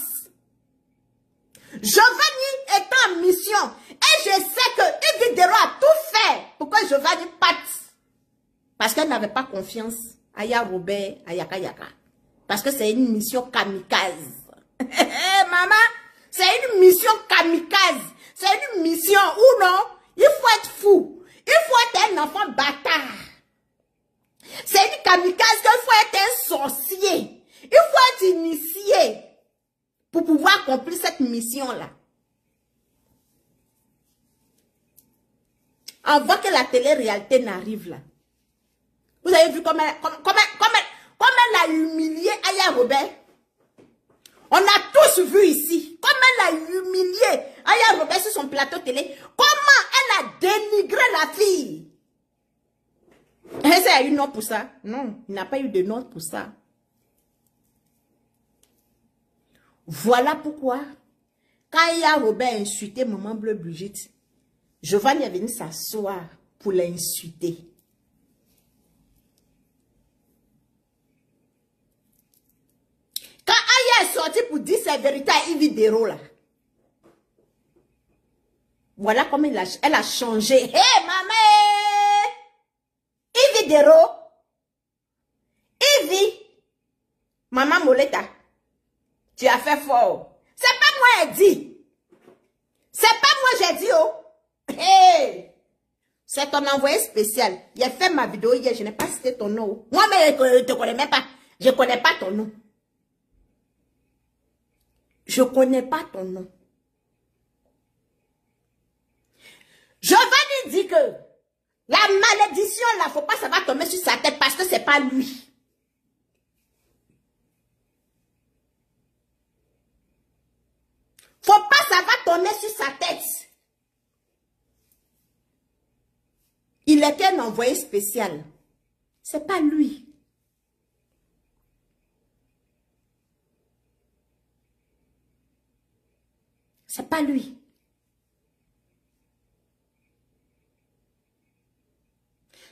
Giovanni est en mission. Et je sais que Yves Dero a tout fait pour que Giovanni parte. Parce qu'elle n'avait pas confiance à Aya Robert, à Yaka Yaka. Parce que c'est une mission kamikaze. Maman, c'est une mission kamikaze. C'est une mission où non, il faut être fou. Il faut être un enfant bâtard. C'est une kamikaze qu'il faut être un sorcier. Il faut être initié pour pouvoir accomplir cette mission-là. Avant que la télé-réalité n'arrive là. Vous avez vu comment elle a humilié Aya Robert? On a tous vu ici. Comment elle a humilié Aya Robert sur son plateau télé. Comment elle a dénigré la fille. Est-ce qu'il y a eu note pour ça? Non, il n'a pas eu de note pour ça. Voilà pourquoi, quand Aya Robert a insulté Maman Bleu Brigitte, Giovanni est venu s'asseoir pour l'insulter. Quand Aya est sortie pour dire sa vérité à Yves Dero là, voilà comment elle a changé. Hé, maman! Yves Dero, Yves, Maman Moleta, tu as fait fort. C'est pas moi elle dit. C'est pas moi j'ai dit oh. Hey! C'est ton envoyé spécial. Il a fait ma vidéo hier, je n'ai pas cité ton nom. Moi mais je ne te connais même pas. Je ne connais pas ton nom. Je ne connais pas ton nom. Giovanni dit que la malédiction là, faut pas ça va tomber sur sa tête parce que c'est pas lui. Faut pas ça va tomber sur sa tête. Il était un envoyé spécial. C'est pas lui. C'est pas lui.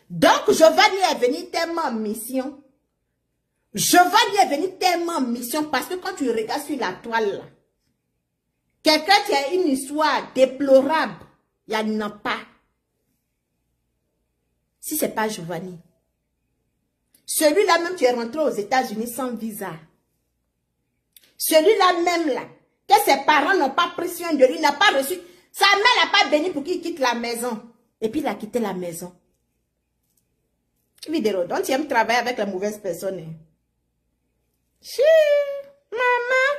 Donc, Giovanni est venu tellement en mission. Giovanni est venu tellement en mission parce que quand tu regardes sur la toile, quelqu'un qui a une histoire déplorable, il n'y en a pas. Si ce n'est pas Giovanni. Celui-là même, tu es rentré aux États-Unis sans visa. Celui-là même là, que ses parents n'ont pas pris soin de lui, n'a pas reçu. Sa mère n'a pas béni pour qu'il quitte la maison. Et puis il a quitté la maison. Vidéo, donc tu aimes travailler avec la mauvaise personne. Hein? Chi, maman.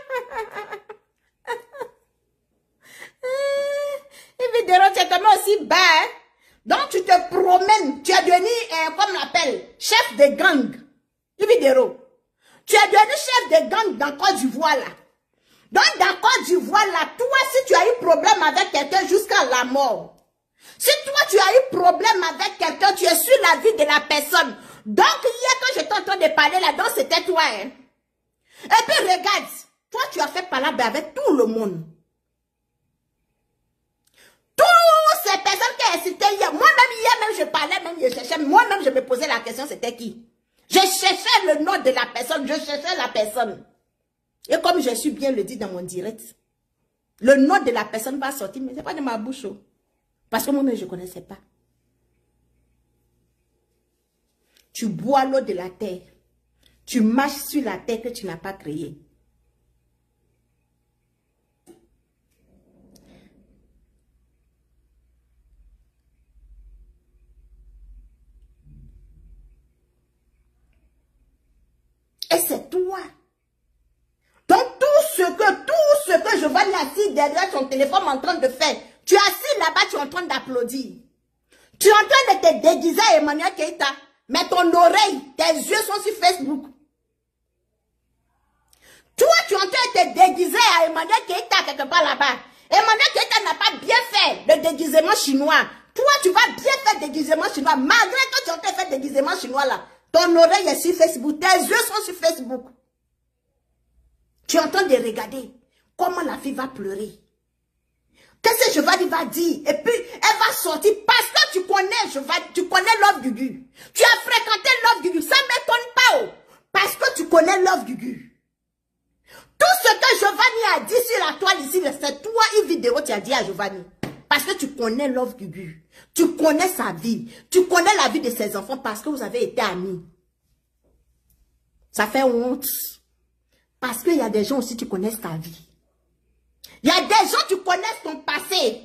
Vidéo, tu es tellement aussi bas. Hein? Donc tu te promènes, tu es devenu, comme on l'appelle, chef de gang. Vidéo. Tu es devenu chef de gang dans Côte d'Ivoire là. Donc dans Côte d'Ivoire là, toi si tu as eu problème avec quelqu'un jusqu'à la mort. Si toi tu as eu problème avec quelqu'un, tu es sur la vie de la personne. Donc hier quand j'étais en train de parler là-dedans, c'était toi. Hein? Et puis regarde, toi tu as fait parler avec tout le monde. Toutes ces personnes qui incitaient hier, moi-même hier même je parlais, même je cherchais, moi-même je me posais la question, c'était qui? Je cherchais le nom de la personne, je cherchais la personne. Et comme je suis bien le dit dans mon direct, le nom de la personne va sortir, mais ce n'est pas de ma bouche. Parce que moi-même, je ne connaissais pas. Tu bois l'eau de la terre. Tu marches sur la terre que tu n'as pas créée. Et c'est toi. Donc tout ce que je vois assis derrière ton téléphone en train de faire, tu es assis là-bas, tu es en train d'applaudir. Tu es en train de te déguiser à Emmanuel Keïta, mais ton oreille, tes yeux sont sur Facebook. Toi, tu es en train de te déguiser à Emmanuel Keïta quelque part là-bas. Emmanuel Keïta n'a pas bien fait le déguisement chinois. Toi, tu vas bien faire le déguisement chinois. Malgré que tu es en train de faire le déguisement chinois là, ton oreille est sur Facebook, tes yeux sont sur Facebook. Tu es en train de regarder comment la fille va pleurer. Qu'est-ce que Giovanni va dire? Et puis, elle va sortir parce que tu connais Giovanni, tu connais Love Gugu. Tu as fréquenté Love Gugu, ça ne m'étonne pas. Oh, parce que tu connais Love Gugu. Tout ce que Giovanni a dit sur la toile ici, c'est toi une vidéo tu as dit à Giovanni. Parce que tu connais Love Gugu. Tu connais sa vie. Tu connais la vie de ses enfants parce que vous avez été amis. Ça fait honte. Parce qu'il y a des gens aussi, tu connais ta vie. Il y a des gens, tu connais ton passé.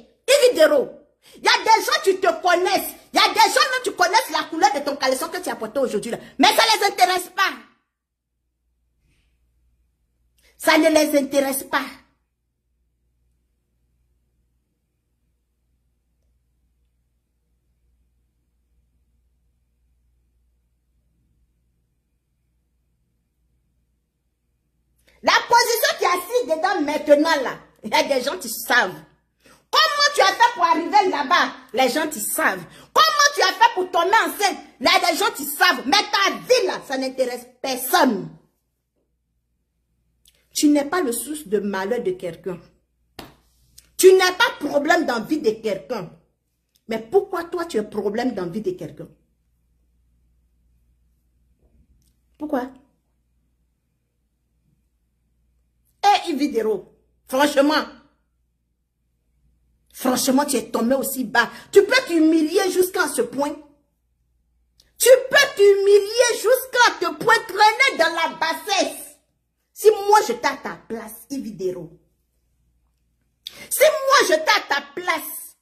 Vidéo. Il y a des gens, tu te connaissent. Il y a des gens, même tu connais la couleur de ton caleçon que tu as porté aujourd'hui. Mais ça ne les intéresse pas. Ça ne les intéresse pas. La position qui est assise dedans maintenant là, il y a des gens qui savent. Comment tu as fait pour arriver là-bas? Les gens qui savent. Comment tu as fait pour tomber enceinte? Il y a des gens qui savent. Mais ta vie là, ça n'intéresse personne. Tu n'es pas le source de malheur de quelqu'un. Tu n'as pas problème dans la vie de quelqu'un. Mais pourquoi toi tu as problème dans la vie de quelqu'un? Pourquoi? Eh, Vidéo, franchement, tu es tombé aussi bas. Tu peux t'humilier jusqu'à ce point. Tu peux t'humilier jusqu'à ce point, traîner dans la bassesse. Si moi j'étais à ta place, Vidéo. Si moi j'étais à ta place,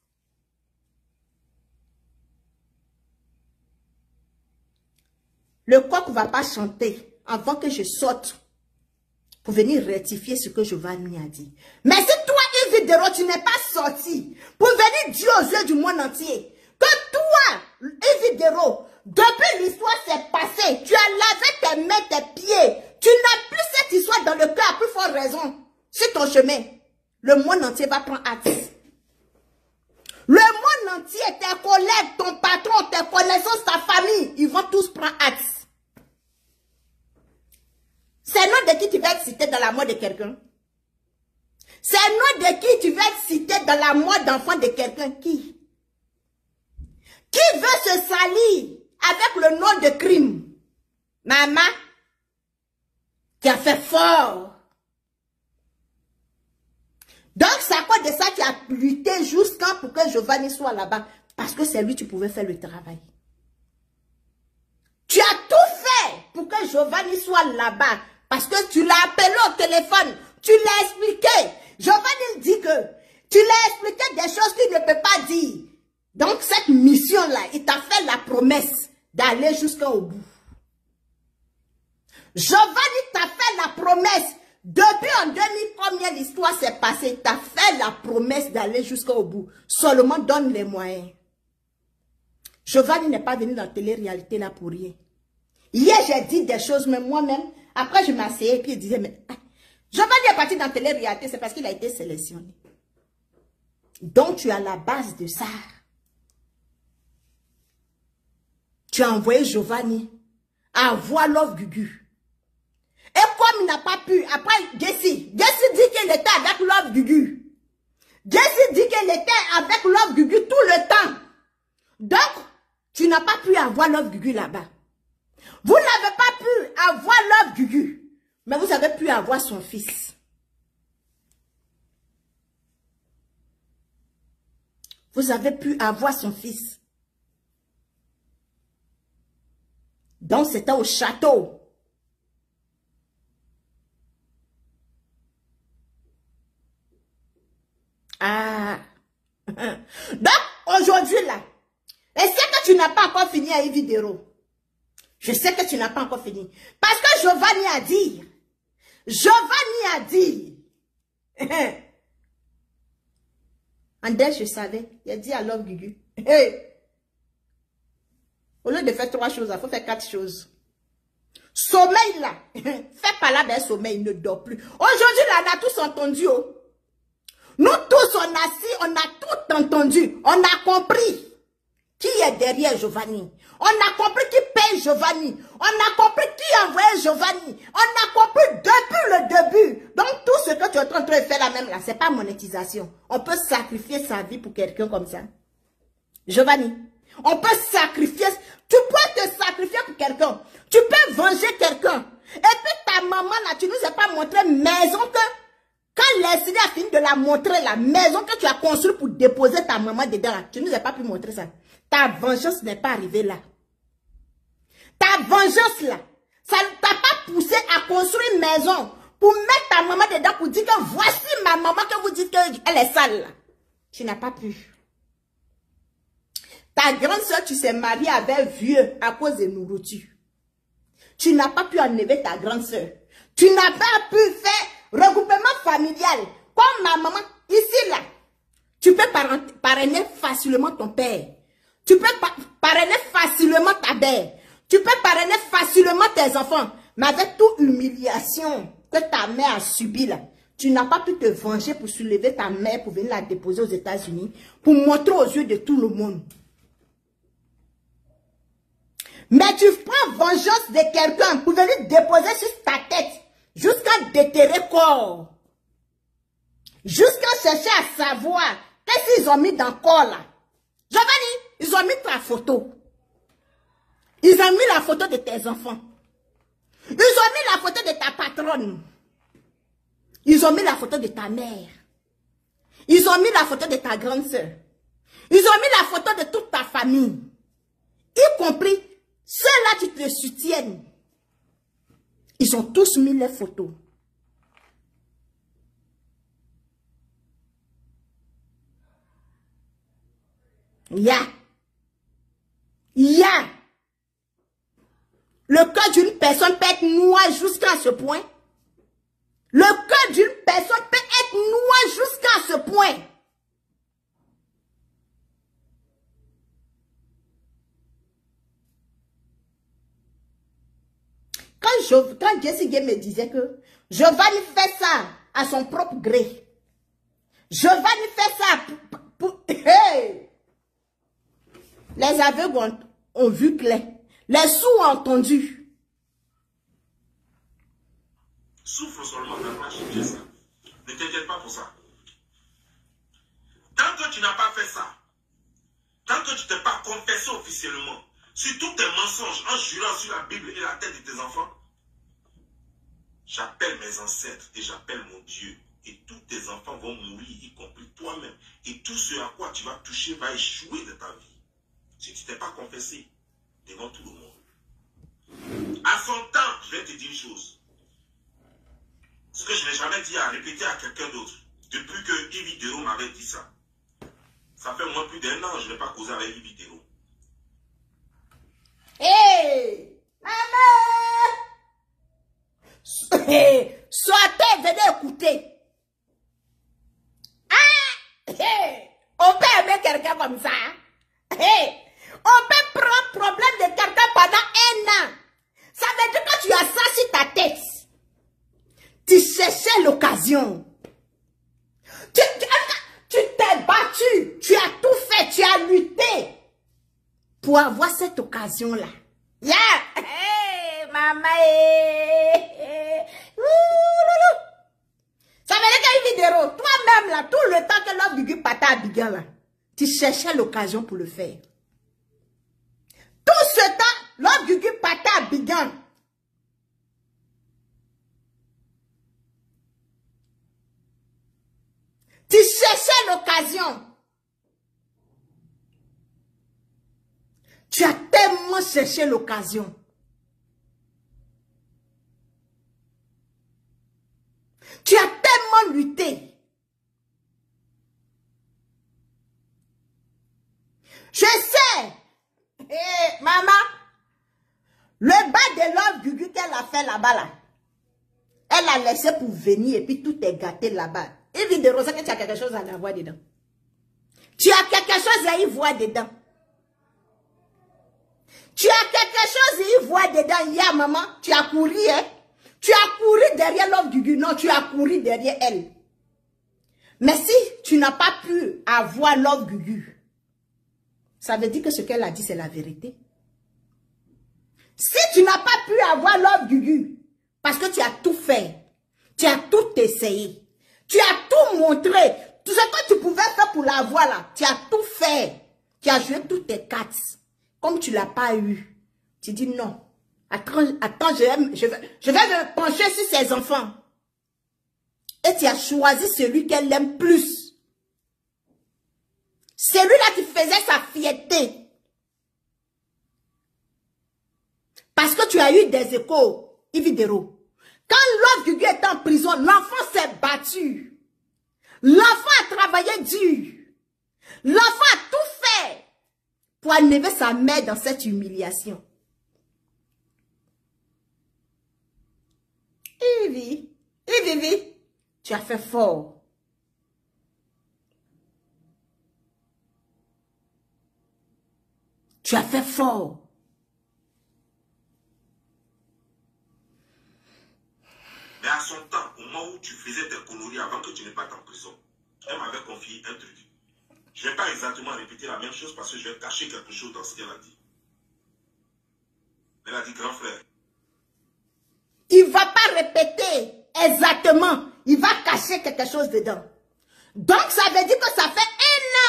le coq ne va pas chanter avant que je sorte pour venir rectifier ce que Giovanni a dit. Mais si toi, Vidéo, tu n'es pas sorti pour venir dire aux yeux du monde entier que toi, Vidéo, depuis l'histoire s'est passée, tu as lavé tes mains, tes pieds, tu n'as plus cette histoire dans le cœur à plus forte raison. C'est ton chemin. Le monde entier va prendre acte. Le monde entier, tes collègues, ton patron, tes connaissances, ta famille, ils vont tous prendre acte. C'est le nom de qui tu vas être cité dans la mort de quelqu'un? C'est le nom de qui tu vas être cité dans la mort d'enfant de quelqu'un? Qui? Qui veut se salir avec le nom de crime? Maman, tu as fait fort. Donc, c'est à cause de ça que tu as lutté jusqu'à pour que Giovanni soit là-bas. Parce que c'est lui qui pouvait faire le travail. Tu as tout fait pour que Giovanni soit là-bas. Parce que tu l'as appelé au téléphone. Tu l'as expliqué. Giovanni dit que tu l'as expliqué des choses qu'il ne peut pas dire. Donc cette mission-là, il t'a fait la promesse d'aller jusqu'au bout. Giovanni t'a fait la promesse. Depuis en 2000, combien l'histoire s'est passée, il t'a fait la promesse d'aller jusqu'au bout. Seulement donne les moyens. Giovanni n'est pas venu dans la télé-réalité là pour rien. Hier, j'ai dit des choses, mais moi-même, après je m'asseyais et puis il disait, mais Giovanni est parti dans la télé-réalité, c'est parce qu'il a été sélectionné. Donc tu es à la base de ça. Tu as envoyé Giovanni à voir Love Gugu. Et comme il n'a pas pu, après Jesse dit qu'il était avec Love Gugu. Jesse dit qu'il était avec Love Gugu tout le temps. Donc, tu n'as pas pu avoir Love Gugu là-bas. Vous n'avez pas pu avoir Love Gugu, mais vous avez pu avoir son fils. Vous avez pu avoir son fils. Donc, c'était au château. Ah. Donc, aujourd'hui, là, et c'est que tu n'as pas encore fini à une vidéo. Je sais que tu n'as pas encore fini. Parce que Giovanni a dit. André, je savais. Il a dit à Love Gugu. Hey. Au lieu de faire 3 choses, il faut faire 4 choses. Sommeil là. Fais pas là d'un sommeil, il ne dort plus. Aujourd'hui, là, on a tous entendu. Oh. Nous tous, on a tout entendu. On a compris qui est derrière Giovanni. On a compris qui paye Giovanni. On a compris qui a envoyé Giovanni. On a compris depuis le début. Donc tout ce que tu es en train de faire là même là, c'est pas monétisation. On peut sacrifier sa vie pour quelqu'un comme ça. Giovanni, on peut sacrifier. Tu peux te sacrifier pour quelqu'un. Tu peux venger quelqu'un. Et puis ta maman là, tu nous as pas montré maison que... Quand Leslie a fini de la montrer, la maison que tu as construite pour déposer ta maman dedans, là, tu ne nous as pas pu montrer ça. Ta vengeance n'est pas arrivée là. Ta vengeance là, ça ne t'a pas poussé à construire une maison pour mettre ta maman dedans pour dire que voici ma maman que vous dites qu'elle est sale là. Tu n'as pas pu. Ta grande soeur, tu s'es mariée avec vieux à cause de nourriture. Tu n'as pas pu enlever ta grande soeur. Tu n'as pas pu faire regroupement familial. Comme ma maman, ici là, tu peux parrainer facilement ton père. Tu peux parrainer facilement ta mère. Tu peux parrainer facilement tes enfants. Mais avec toute humiliation que ta mère a subie là, tu n'as pas pu te venger pour soulever ta mère pour venir la déposer aux États-Unis, pour montrer aux yeux de tout le monde. Mais tu prends vengeance de quelqu'un pour venir déposer sur ta tête, jusqu'à déterrer corps. Jusqu'à chercher à savoir qu'est-ce qu'ils ont mis dans le corps là. Giovanni, ils ont mis ta photo. Ils ont mis la photo de tes enfants. Ils ont mis la photo de ta patronne. Ils ont mis la photo de ta mère. Ils ont mis la photo de ta grande sœur. Ils ont mis la photo de toute ta famille. Y compris ceux-là qui te soutiennent. Ils ont tous mis les photos. Le cœur d'une personne peut être noir jusqu'à ce point. Le cœur d'une personne peut être noir jusqu'à ce point. Quand Jesse Gay me disait que Giovanni fait ça à son propre gré. Giovanni fait ça pour hey! Les aveugles ont vu clair. Les sourds ont entendu. Souffle seulement dans la Jesse. Ne t'inquiète pas pour ça. Tant que tu n'as pas fait ça, tant que tu ne t'es pas confessé officiellement sur tous tes mensonges en jurant sur la Bible et la tête de tes enfants, j'appelle mes ancêtres et j'appelle mon Dieu. Et tous tes enfants vont mourir, y compris toi-même. Et tout ce à quoi tu vas toucher va échouer de ta vie. Si tu ne t'es pas confessé devant tout le monde. À son temps, je vais te dire une chose. Ce que je n'ai jamais dit à répéter à quelqu'un d'autre. Depuis que Yves Vidéro m'avait dit ça. Ça fait moins plus d'1 an, je n'ai pas causé avec Yves Vidéro. Hé, maman! Sortez, venez écouter. Ah! Hey, on peut aimer quelqu'un comme ça. Hey, on peut prendre problème de quelqu'un pendant 1 an. Ça veut dire que tu as ça sur ta tête. Tu cherchais l'occasion. Tu t'es battu. Tu as tout fait. Tu as lutté pour avoir cette occasion-là. Yeah! Hey, maman! Ça veut dire qu'il y a une vidéo. Toi-même, là, tout le temps que l'homme du pata Abidjan, là, tu cherchais l'occasion pour le faire. Tout ce temps, l'homme du pata Abidjan, tu cherchais l'occasion. Tu as tellement cherché l'occasion. Tu as tellement lutté. Je sais. Eh, maman, le bas de l'homme Gugu qu'elle a fait là-bas, là, elle a laissé pour venir et puis tout est gâté là-bas. Et vidéo, c'est que tu as quelque chose à la voir dedans. Tu as quelque chose à y voir dedans. Tu as quelque chose à y voir dedans. Hier, maman, tu as couru, hein? Tu as couru derrière l'homme du Gugu. Non, tu as couru derrière elle. Mais si tu n'as pas pu avoir l'homme Gugu, ça veut dire que ce qu'elle a dit, c'est la vérité. Si tu n'as pas pu avoir l'homme Gugu, parce que tu as tout fait, tu as tout essayé, tu as tout montré, tout ce que tu pouvais faire pour l'avoir là, tu as tout fait, tu as joué toutes tes cartes. Comme tu ne l'as pas eu, tu dis non. Attends, je vais me pencher sur ses enfants. Et tu as choisi celui qu'elle aime plus. Celui-là qui faisait sa fierté. Parce que tu as eu des échos, Ividero. Quand l'homme Gugu était en prison, l'enfant s'est battu. L'enfant a travaillé dur. L'enfant a tout fait pour enlever sa mère dans cette humiliation. Ivy, tu as fait fort. Tu as fait fort. Mais à son temps, au moment où tu faisais tes conneries avant que tu ne partes en prison, elle m'avait confié un truc. Je ne vais pas exactement répéter la même chose parce que je vais cacher quelque chose dans ce qu'elle a dit. Elle a dit, grand frère. Il ne va pas répéter exactement. Il va cacher quelque chose dedans. Donc, ça veut dire que ça fait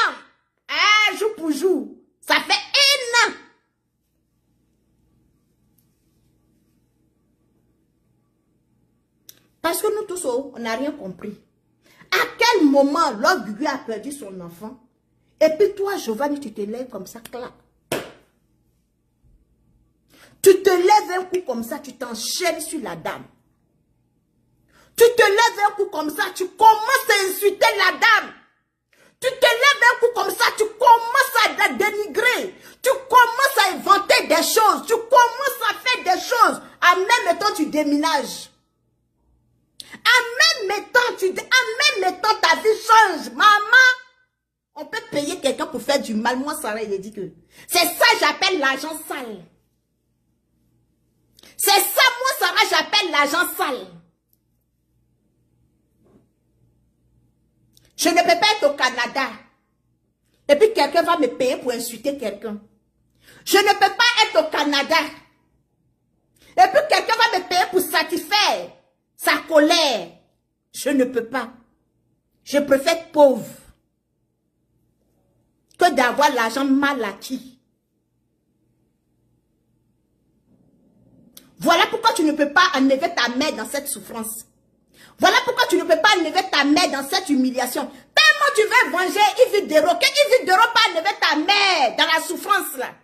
1 an. Ah, jour pour jour. Ça fait 1 an. Parce que nous tous, on n'a rien compris. À quel moment l'homme Gugu a perdu son enfant? Et puis toi, Giovanni, tu te lèves comme ça, clac. Tu te lèves un coup comme ça, tu t'enchaînes sur la dame. Tu te lèves un coup comme ça, tu commences à insulter la dame. Tu te lèves un coup comme ça, tu commences à la dénigrer. Tu commences à inventer des choses. Tu commences à faire des choses. En même temps, tu déménages. En même temps, ta vie change. Maman, on peut payer quelqu'un pour faire du mal. Moi, Sarah, il dit que c'est ça j'appelle l'argent sale. C'est ça, moi, Sarah, j'appelle l'argent sale. Je ne peux pas être au Canada. Et puis quelqu'un va me payer pour insulter quelqu'un. Je ne peux pas être au Canada. Et puis quelqu'un va me payer pour satisfaire sa colère. Je ne peux pas. Je préfère être pauvre que d'avoir l'argent mal acquis. Voilà pourquoi tu ne peux pas enlever ta mère dans cette souffrance. Voilà pourquoi tu ne peux pas enlever ta mère dans cette humiliation. Tellement tu veux venger Ividero, que Ividero pas enlever ta mère dans la souffrance là.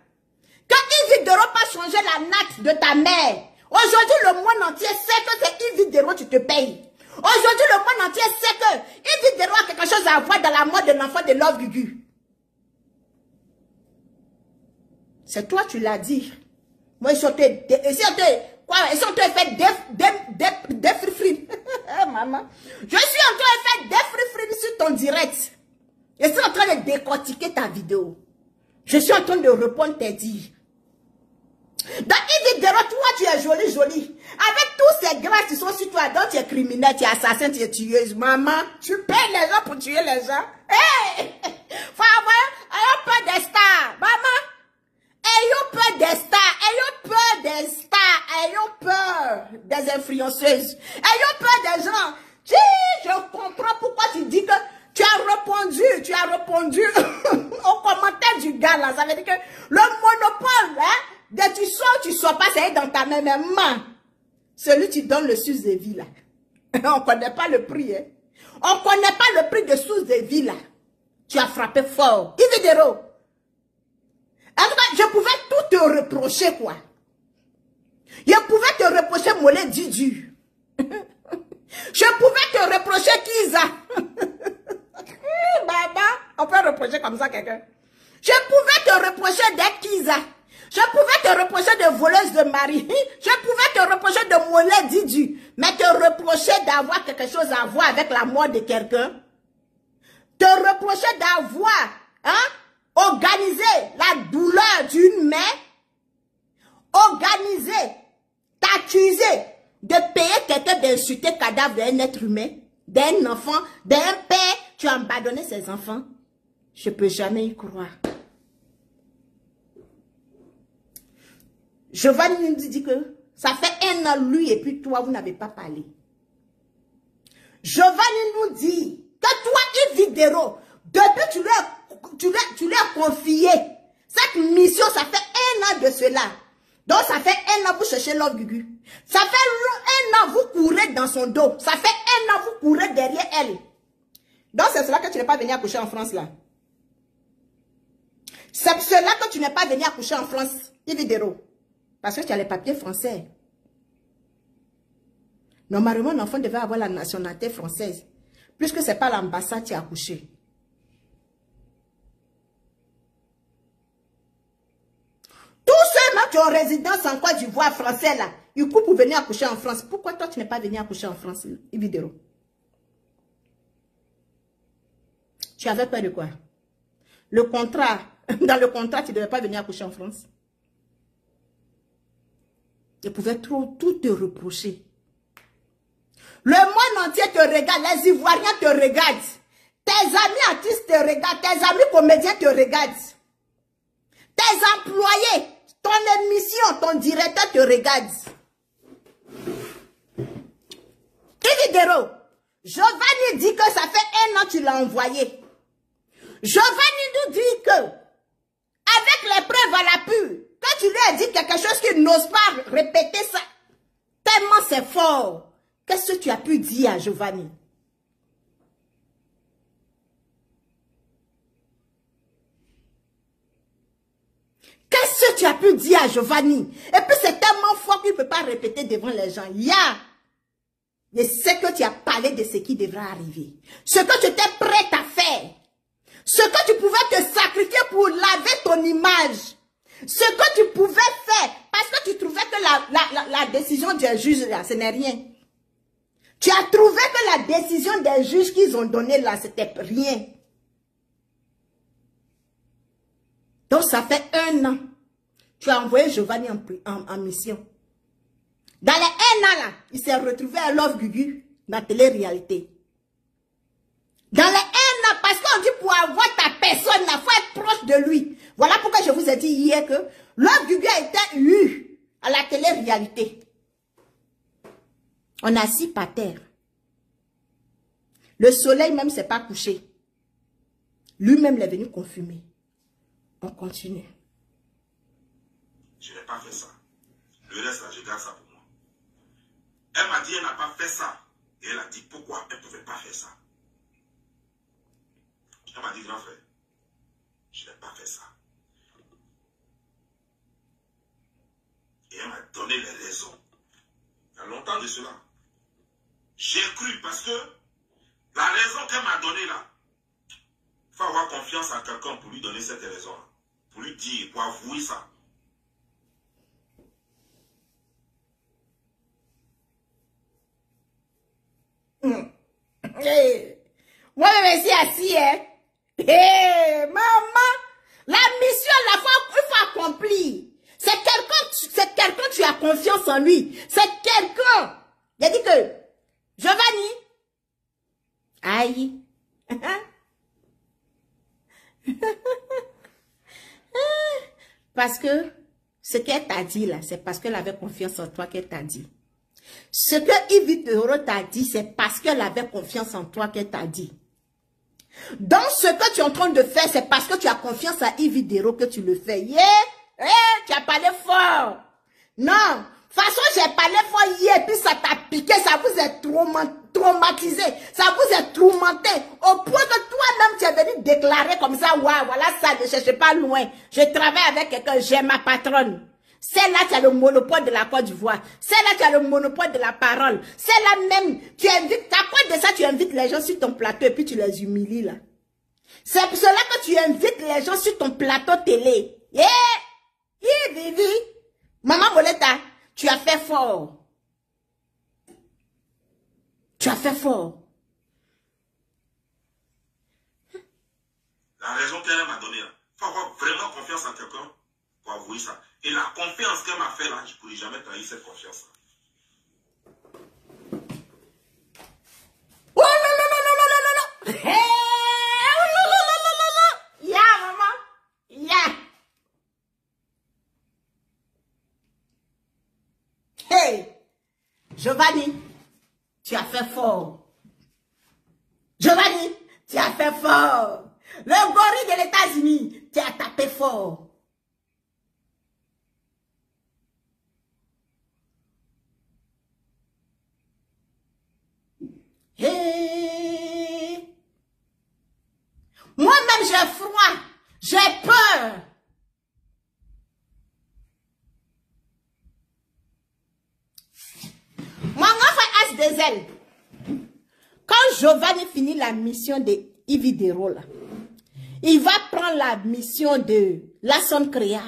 Quand Ividero pas changer la natte de ta mère. Aujourd'hui, le monde entier sait que c'est Yves Videro tu te payes. Aujourd'hui, le monde entier sait que Yves Videro a quelque chose à voir dans la mort de l'enfant de Love Gugu. C'est toi, tu l'as dit. Moi, ils sont fait des frifrines. Maman. Je suis en train de faire des frifrines sur ton direct. Je suis en train de décortiquer ta vidéo. Je suis en train de répondre tes dires. Dans Yves Videro, toi, tu es jolie, jolie. Avec tous ces grâces qui sont sur toi, donc tu es criminel, tu es assassin, tu es tueuse. Maman, tu payes les gens pour tuer les gens. Hey! Faut avoir un peu de stars. Maman, ayons peur des stars. Ayons peur des stars. Ayons peur des influenceuses. Ayons peur des gens. Si, je comprends pourquoi tu dis que tu as répondu au commentaire du gars là. Ça veut dire que le monopole, hein, de tu sors pas, c'est dans ta main, mais maman. Celui qui donne le sous de vie là. On connaît pas le prix, hein. On connaît pas le prix de sous de vie là. Tu as frappé fort. Yves Videro. En tout cas, je pouvais tout te reprocher, quoi. Je pouvais te reprocher Mollet Didu. Je pouvais te reprocher Kiza. Baba, on peut reprocher comme ça quelqu'un. Je pouvais te reprocher d'être Kiza. Je pouvais te reprocher de voleuse de mari. Je pouvais te reprocher de Mollet Didu. Mais te reprocher d'avoir quelque chose à voir avec la mort de quelqu'un. Te reprocher d'avoir, hein, organisé la douleur d'une mère. Organiser, t'accuser de payer quelqu'un d'insulter le cadavre d'un être humain, d'un enfant, d'un père. Tu as abandonné ses enfants. Je ne peux jamais y croire. Giovanni nous dit que ça fait 1 an, lui et puis toi, vous n'avez pas parlé. Giovanni nous dit que toi, Yves Videro, depuis tu lui as confié cette mission, ça fait 1 an de cela. Donc, ça fait 1 an, vous cherchez Love Gugu. Ça fait 1 an, vous courez dans son dos. Ça fait 1 an, vous courez derrière elle. Donc, c'est cela que tu n'es pas venu accoucher en France, là. C'est cela que tu n'es pas venu accoucher en France, Yves Videro. Parce que tu as les papiers français. Normalement, l'enfant devait avoir la nationalité française. Puisque ce n'est pas l'ambassade qui a accouché. Tous ceux-là qui ont résidence en Côte d'Ivoire français, là, ils coupent pour venir accoucher en France. Pourquoi toi, tu n'es pas venu accoucher en France, Yves Videro? Tu avais peur de quoi? Le contrat, dans le contrat, tu ne devais pas venir accoucher en France. Ils pouvaient tout te reprocher. Le monde entier te regarde, les Ivoiriens te regardent. Tes amis artistes te regardent, tes amis comédiens te regardent. Tes employés, ton émission, ton directeur te regarde. Yves Videro, Giovanni dit que ça fait 1 an que tu l'as envoyé. Giovanni nous dit que, avec les preuves à l'appui, quand tu lui as dit quelque chose qu'il n'ose pas répéter ça, tellement c'est fort. Qu'est-ce que tu as pu dire à Giovanni? Qu'est-ce que tu as pu dire à Giovanni? Et puis c'est tellement fort qu'il ne peut pas répéter devant les gens. Je sais que tu as parlé de ce qui devra arriver. Ce que tu étais prête à faire. Ce que tu pouvais te sacrifier pour laver ton image. Ce que tu pouvais faire. Parce que tu trouvais que la décision des juges là, ce n'est rien. Tu as trouvé que la décision des juges qu'ils ont donnée là, c'était rien. Donc ça fait 1 an. Tu as envoyé Giovanni en mission. Dans les 1 an là, il s'est retrouvé à Love Gugu dans la télé-réalité. Dans les 1 an, parce qu'on dit pour avoir ta personne, il faut être proche de lui. Voilà pourquoi je vous ai dit hier que Love Gugu a été eu à la télé-réalité. On est assis par terre. Le soleil même ne s'est pas couché. Lui-même est venu confumer. On continue. Je n'ai pas fait ça. Le reste, là, je garde ça pour moi. Elle m'a dit qu'elle n'a pas fait ça. Et elle a dit pourquoi elle ne pouvait pas faire ça. Elle m'a dit, grand frère, je n'ai pas fait ça. donné les raisons. Il y a longtemps de cela. J'ai cru parce que la raison qu'elle m'a donnée là, il faut avoir confiance en quelqu'un pour lui donner cette raison-là. Pour lui dire, pour avouer ça. Hey. Moi, je suis assis, hein. Hey, maman, la mission, la fois, il faut accomplir. C'est quelqu'un, tu as confiance en lui. C'est quelqu'un. Il a dit que, Giovanni, aïe. Parce que, ce qu'elle t'a dit là, c'est parce qu'elle avait confiance en toi qu'elle t'a dit. Ce que Yves Théoro t'a dit, c'est parce qu'elle avait confiance en toi qu'elle t'a dit. Donc, ce que tu es en train de faire, c'est parce que tu as confiance à Yves Théoro que tu le fais. Yeah! Tu as parlé fort. Non. De toute façon, j'ai parlé fort hier, puis ça t'a piqué, ça vous est traumatisé, ça vous est tourmenté, au point que toi-même, tu es venu déclarer comme ça, waouh, voilà ça, ne cherchez pas loin. Je travaille avec quelqu'un, j'ai ma patronne. Celle-là, tu as le monopole de la Côte d'Ivoire. Celle-là, tu as le monopole de la parole. Celle-là même, tu invites, à quoi de ça, tu invites les gens sur ton plateau et puis tu les humilies là. C'est pour cela que tu invites les gens sur ton plateau télé. Vivi. Maman Boleta, tu as fait fort. Tu as fait fort. La raison qu'elle m'a donnée là, il faut avoir vraiment confiance en quelqu'un pour avouer ça. Et la confiance qu'elle m'a fait là, je ne pourrais jamais trahir cette confiance-là. Oh non, non, non, non, non, non, non. Hey, oh non, non, non, non, non. Ya, maman. Ya. Hey, Giovanni, tu as fait fort. Giovanni, tu as fait fort. Le gorille de l'États-Unis, tu as tapé fort. Hey. Moi-même, j'ai froid. J'ai peur. Mon enfant H2L. Quand Giovanni finit la mission de Yves Théoro, là, il va prendre la mission de Lasson Créa.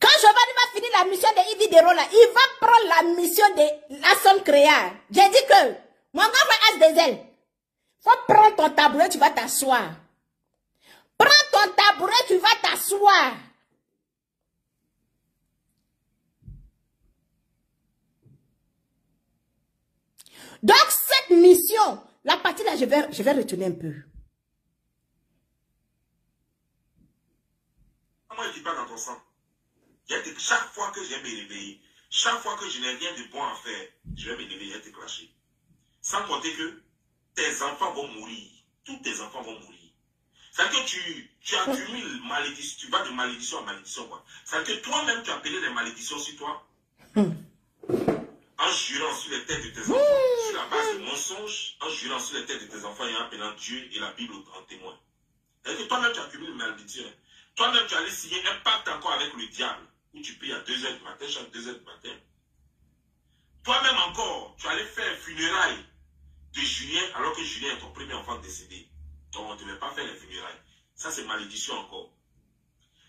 Quand Giovanni va finir la mission de Yves Théoro, là, il va prendre la mission de Lasson Créa. J'ai dit que, mon enfant H2L, faut prendre ton tabouret, tu vas t'asseoir. Prends ton tabouret, tu vas t'asseoir. Donc, cette mission, la partie là, je vais retourner un peu. Moi, je ne dis pas dans ton sang. Chaque fois que je vais me réveiller, chaque fois que je n'ai rien de bon à faire, je vais me réveiller et te clasher. Sans compter que tes enfants vont mourir. Tous tes enfants vont mourir. C'est-à-dire que tu accumules malédiction, tu vas de malédiction en malédiction. C'est-à-dire que toi-même, tu as appelé les malédictions sur toi. En jurant sur les têtes de tes enfants, sur la base de mensonges, en jurant sur les têtes de tes enfants et en appelant Dieu et la Bible en témoin. C'est-à-dire que toi-même, tu accumules une malédiction. Toi-même, tu allais signer un pacte encore avec le diable, où tu payes à 2 h du matin, chaque 2 h du matin. Toi-même encore, tu allais faire un funérail de Julien, alors que Julien est ton premier enfant décédé. Donc, on ne devait pas faire les funérailles. Ça, c'est malédiction encore.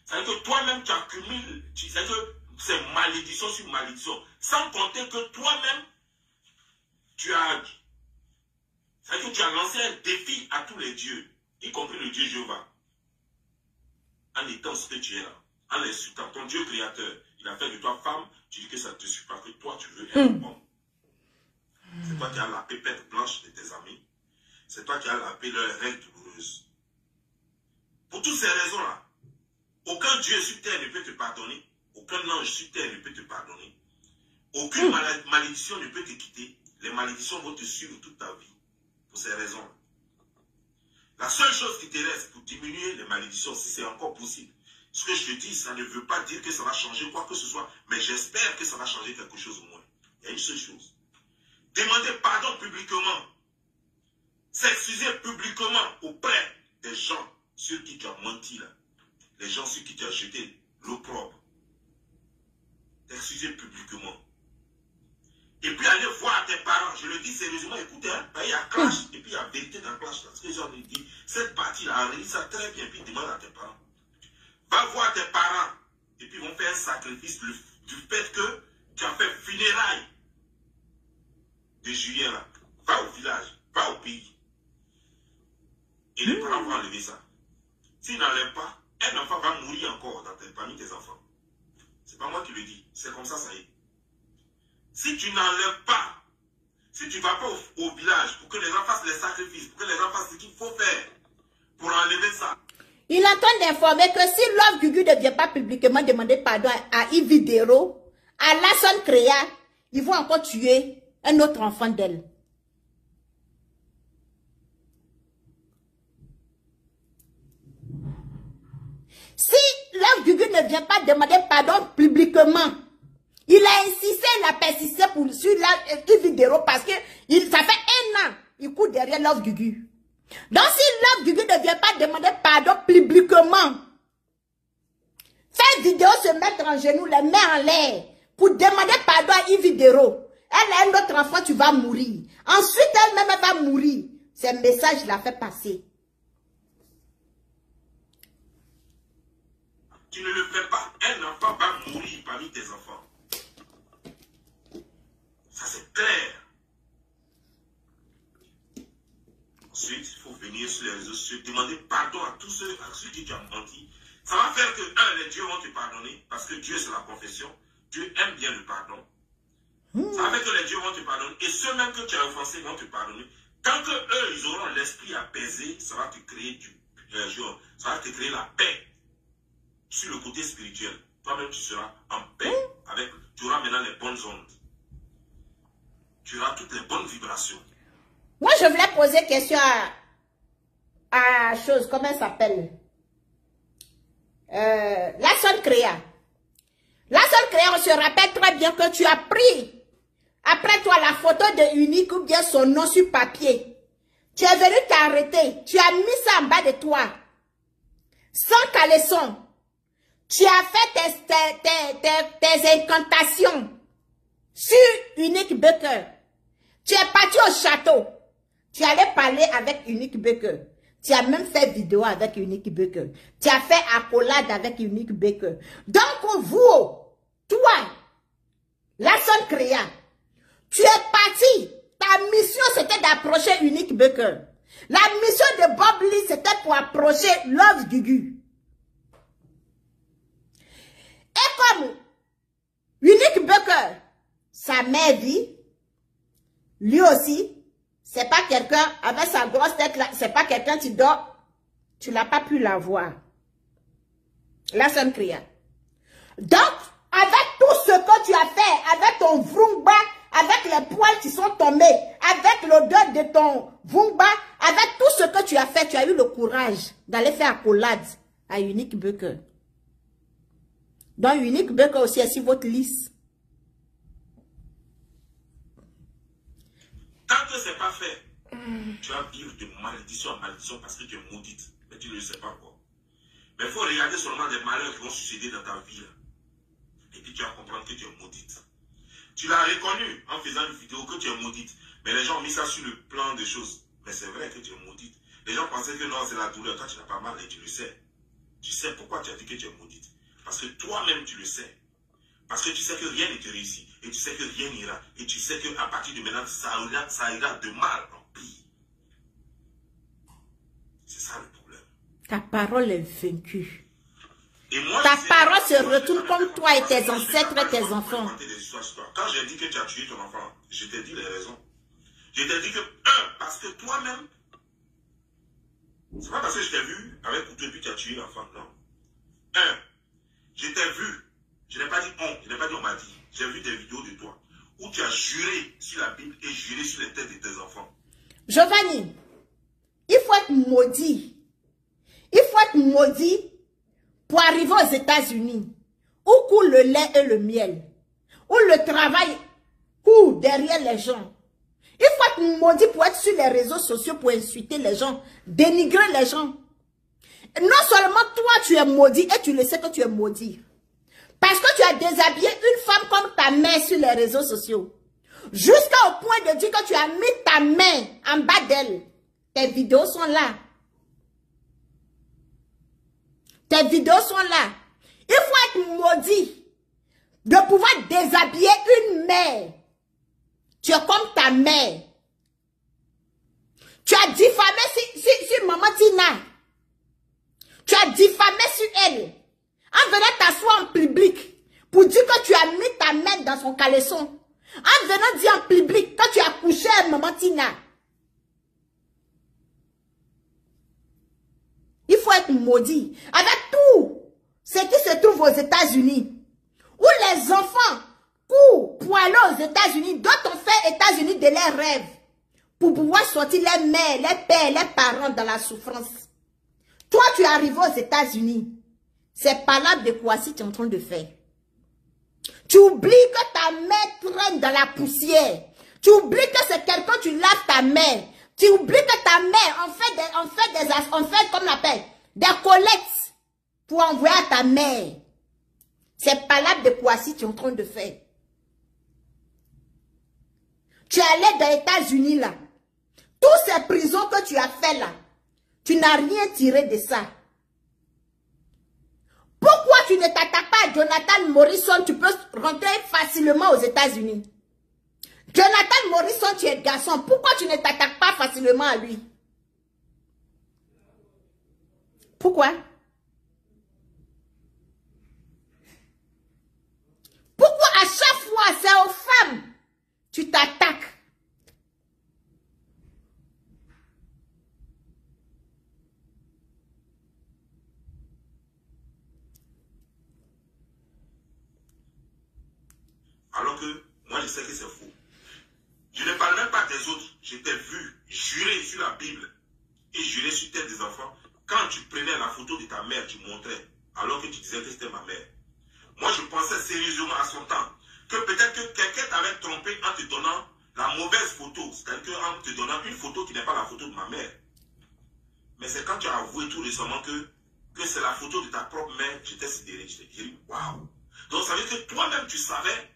C'est-à-dire que toi-même, tu accumules, c'est-à-dire que c'est malédiction sur malédiction. Sans compter que toi-même, c'est-à-dire que tu as lancé un défi à tous les dieux, y compris le Dieu Jéhovah. En étant ce que tu es là, en l'insultant ton Dieu créateur, il a fait de toi femme, tu dis que ça ne te suffit pas, que toi tu veux un homme. C'est toi qui as la pépette blanche de tes amis. C'est toi qui as la leur règle douloureuse. Pour toutes ces raisons-là, aucun Dieu sur terre ne peut te pardonner. Aucun ange sur terre ne peut te pardonner. Aucune malédiction ne peut te quitter. Les malédictions vont te suivre toute ta vie. Pour ces raisons-là. La seule chose qui te reste pour diminuer les malédictions, si c'est encore possible, ce que je dis, ça ne veut pas dire que ça va changer quoi que ce soit, mais j'espère que ça va changer quelque chose au moins. Il y a une seule chose. Demander pardon publiquement. S'excuser publiquement auprès des gens sur qui tu as menti là. Les gens sur qui tu as jeté l'eau propre. t'excuser publiquement. Et puis aller voir tes parents. Je le dis sérieusement, écoutez, hein, il y a clash, et puis il y a vérité dans clash. Parce que j'en ai dit, cette partie-là, on dit ça très bien, puis demande à tes parents. Va voir tes parents, et puis ils vont faire un sacrifice du fait que tu as fait funérailles de Julien là. Va au village, va au pays. Et les parents vont enlever ça. S'ils n'enlèvent pas, un enfant va mourir encore parmi tes enfants. C'est pas moi qui le dis, c'est comme ça, ça y est. Si tu n'enlèves pas, si tu ne vas pas au village pour que les gens fassent les sacrifices, pour que les gens fassent ce qu'il faut faire pour enlever ça. Il est en train d'informer que si Love Gugu ne vient pas publiquement demander pardon à Yves Dero, à Lasson Créa, ils vont encore tuer un autre enfant d'elle. Si Love Gugu ne vient pas demander pardon publiquement, il a insisté, il a persisté pour suivre Yves Dero parce que ça fait 1 an, il court derrière Love Gugu. Donc si Love Gugu ne vient pas demander pardon publiquement, faire vidéo, se mettre en genoux, les mains en l'air, pour demander pardon à Yves Dero. Elle a un autre enfant, tu vas mourir. Ensuite, elle-même elle va mourir. C'est un message, je la fait passer. Tu ne le fais pas, un enfant va mourir parmi tes enfants. Ça c'est clair. Ensuite, il faut venir sur les réseaux sociaux, demander pardon à tous ceux qui tu as menti. Ça va faire que, les dieux vont te pardonner, parce que Dieu c'est la confession. Dieu aime bien le pardon. Ça va faire que les dieux vont te pardonner, et ceux-mêmes que tu as offensés vont te pardonner. Tant que eux, ils auront l'esprit apaisé, ça va te créer ça va te créer la paix sur le côté spirituel. Toi-même, tu seras en paix avec, tu auras maintenant les bonnes ondes. Tu auras toutes les bonnes vibrations. Moi, je voulais poser question à chose, comment elle s'appelle? Lasson Créa. Lasson Créa, on se rappelle très bien que tu as pris après toi la photo de Unique ou bien son nom sur papier. Tu es venu t'arrêter. Tu as mis ça en bas de toi. Sans caleçon. Tu as fait tes incantations sur Unique Baker. Tu es parti au château. Tu allais parler avec Unique Baker. Tu as même fait vidéo avec Unique Baker. Tu as fait accolade avec Unique Baker. Donc, vous, toi, Lasson Créa, tu es parti. Ta mission, c'était d'approcher Unique Baker. La mission de Bob Lee, c'était pour approcher Love Gugu. Et comme Unique Baker, sa mère vit, lui aussi, c'est pas quelqu'un, avec sa grosse tête là, c'est pas quelqu'un qui dort, tu n'as pas pu la voir. Lasson Créa. Donc, avec tout ce que tu as fait, avec ton vroumba, avec les poils qui sont tombés, avec l'odeur de ton vroumba, avec tout ce que tu as fait, tu as eu le courage d'aller faire accolade à Unique Baker. Donc, Unique Baker aussi est sur votre liste. Tant que ce n'est pas fait, tu vas vivre de malédiction en malédiction parce que tu es maudite. Mais tu ne le sais pas encore. Mais il faut regarder seulement les malheurs qui vont succéder dans ta vie. Là. Et puis tu vas comprendre que tu es maudite. Tu l'as reconnu en faisant une vidéo que tu es maudite. Mais les gens ont mis ça sur le plan des choses. Mais c'est vrai que tu es maudite. Les gens pensaient que non, c'est la douleur. Toi, tu n'as pas mal et tu le sais. Tu sais pourquoi tu as dit que tu es maudite. Parce que toi-même, tu le sais. Parce que tu sais que rien ne te réussit. Et tu sais que rien n'ira. Et tu sais qu'à partir de maintenant, ça ira de mal en pire. C'est ça le problème. Ta parole est vaincue. Et moi, ta parole se retourne comme toi et tes ancêtres et tes enfants. Quand j'ai dit que tu as tué ton enfant, je t'ai dit les raisons. Je t'ai dit que, parce que toi-même, c'est pas parce que je t'ai vu avec couteau et puis tu as tué l'enfant, non. Je t'ai vu. Je n'ai pas dit on, je n'ai pas dit on m'a dit. J'ai vu des vidéos de toi où tu as juré sur la Bible et juré sur les têtes de tes enfants. Giovanni, il faut être maudit. Il faut être maudit pour arriver aux États-Unis où coule le lait et le miel, où le travail court derrière les gens. Il faut être maudit pour être sur les réseaux sociaux pour insulter les gens, dénigrer les gens. Non seulement toi tu es maudit et tu le sais que tu es maudit. Parce que tu as déshabillé une femme comme ta mère sur les réseaux sociaux. Jusqu'au point de dire que tu as mis ta main en bas d'elle. Tes vidéos sont là. Tes vidéos sont là. Il faut être maudit de pouvoir déshabiller une mère. Tu es comme ta mère. Tu as diffamé sur Maman Tina. Tu as diffamé sur elle. En venant t'asseoir en public pour dire que tu as mis ta main dans son caleçon. En venant dire en public que tu as couché à Maman Tina. Il faut être maudit. Avec tout ce qui se trouve aux États-Unis. Où les enfants courent pour aller aux États-Unis. D'autres ont fait États-Unis de leurs rêves. Pour pouvoir sortir les mères, les pères, les parents dans la souffrance. Toi, tu es arrivé aux États-Unis. C'est pas là de quoi si tu es en train de faire. Tu oublies que ta mère traîne dans la poussière. Tu oublies que c'est quelqu'un, tu laves ta mère. Tu oublies que ta mère, on fait comme on appelle, des collectes pour envoyer à ta mère. C'est pas là de quoi si tu es en train de faire. Tu es allé dans les États-Unis là. Toutes ces prisons que tu as fait là, tu n'as rien tiré de ça. Pourquoi tu ne t'attaques pas à Jonathan Morrison? Tu peux rentrer facilement aux États-Unis. Jonathan Morrison, tu es garçon. Pourquoi tu ne t'attaques pas facilement à lui? Pourquoi? Pourquoi à chaque fois c'est aux femmes tu t'attaques? Alors que moi je sais que c'est faux. Je ne parle même pas des autres. Je t'ai vu jurer sur la Bible et jurer sur tête des enfants. Quand tu prenais la photo de ta mère, tu montrais, alors que tu disais que c'était ma mère. Moi je pensais sérieusement à son temps que peut-être que quelqu'un t'avait trompé en te donnant la mauvaise photo. C'est-à-dire en te donnant une photo qui n'est pas la photo de ma mère. Mais c'est quand tu as avoué tout récemment que c'est la photo de ta propre mère, j'étais sidéré. Je t'ai dit, waouh. Donc ça veut dire que toi-même tu savais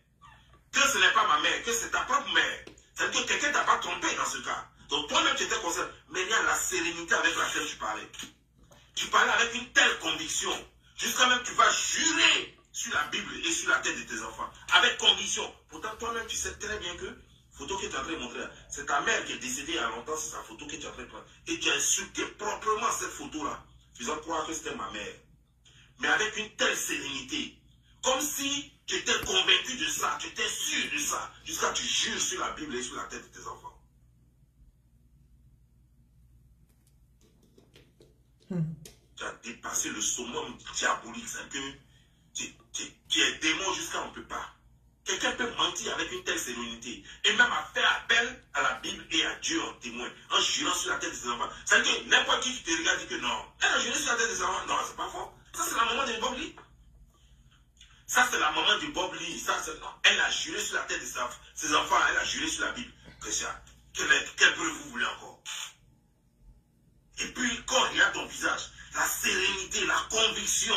que ce n'est pas ma mère, que c'est ta propre mère. C'est-à-dire que quelqu'un ne t'a pas trompé dans ce cas. Donc toi-même tu étais conscient. Mais il y a la sérénité avec laquelle tu parlais. Tu parlais avec une telle conviction. Jusqu'à même tu vas jurer sur la Bible et sur la tête de tes enfants. Avec conviction. Pourtant toi-même tu sais très bien que la photo que tu es en train de montrer, c'est ta mère qui est décédée il y a longtemps, c'est sa photo que tu es en train de prendre. Et tu as insulté proprement cette photo-là, faisant croire que c'était ma mère. Mais avec une telle sérénité. Comme si tu étais convaincu de ça, tu étais sûr de ça, jusqu'à ce que tu jures sur la Bible et sur la tête de tes enfants. Tu as dépassé le summum diabolique, c'est que tu es démon jusqu'à on ne peut pas. Quelqu'un peut mentir avec une telle sérénité et même à faire appel à la Bible et à Dieu en témoin, en jurant sur la tête de ses enfants. C'est-à-dire que n'importe qui te regarde dit que non, elle a juré sur la tête de ses enfants. Non, c'est pas faux. Ça, c'est la maman de Bob Lee. Ça, c'est la maman de Bob Lee. Ça, elle a juré sur la tête de ses enfants. Elle a juré sur la Bible. Quelle preuve vous voulez encore? Et puis, quand on regarde ton visage, la sérénité, la conviction,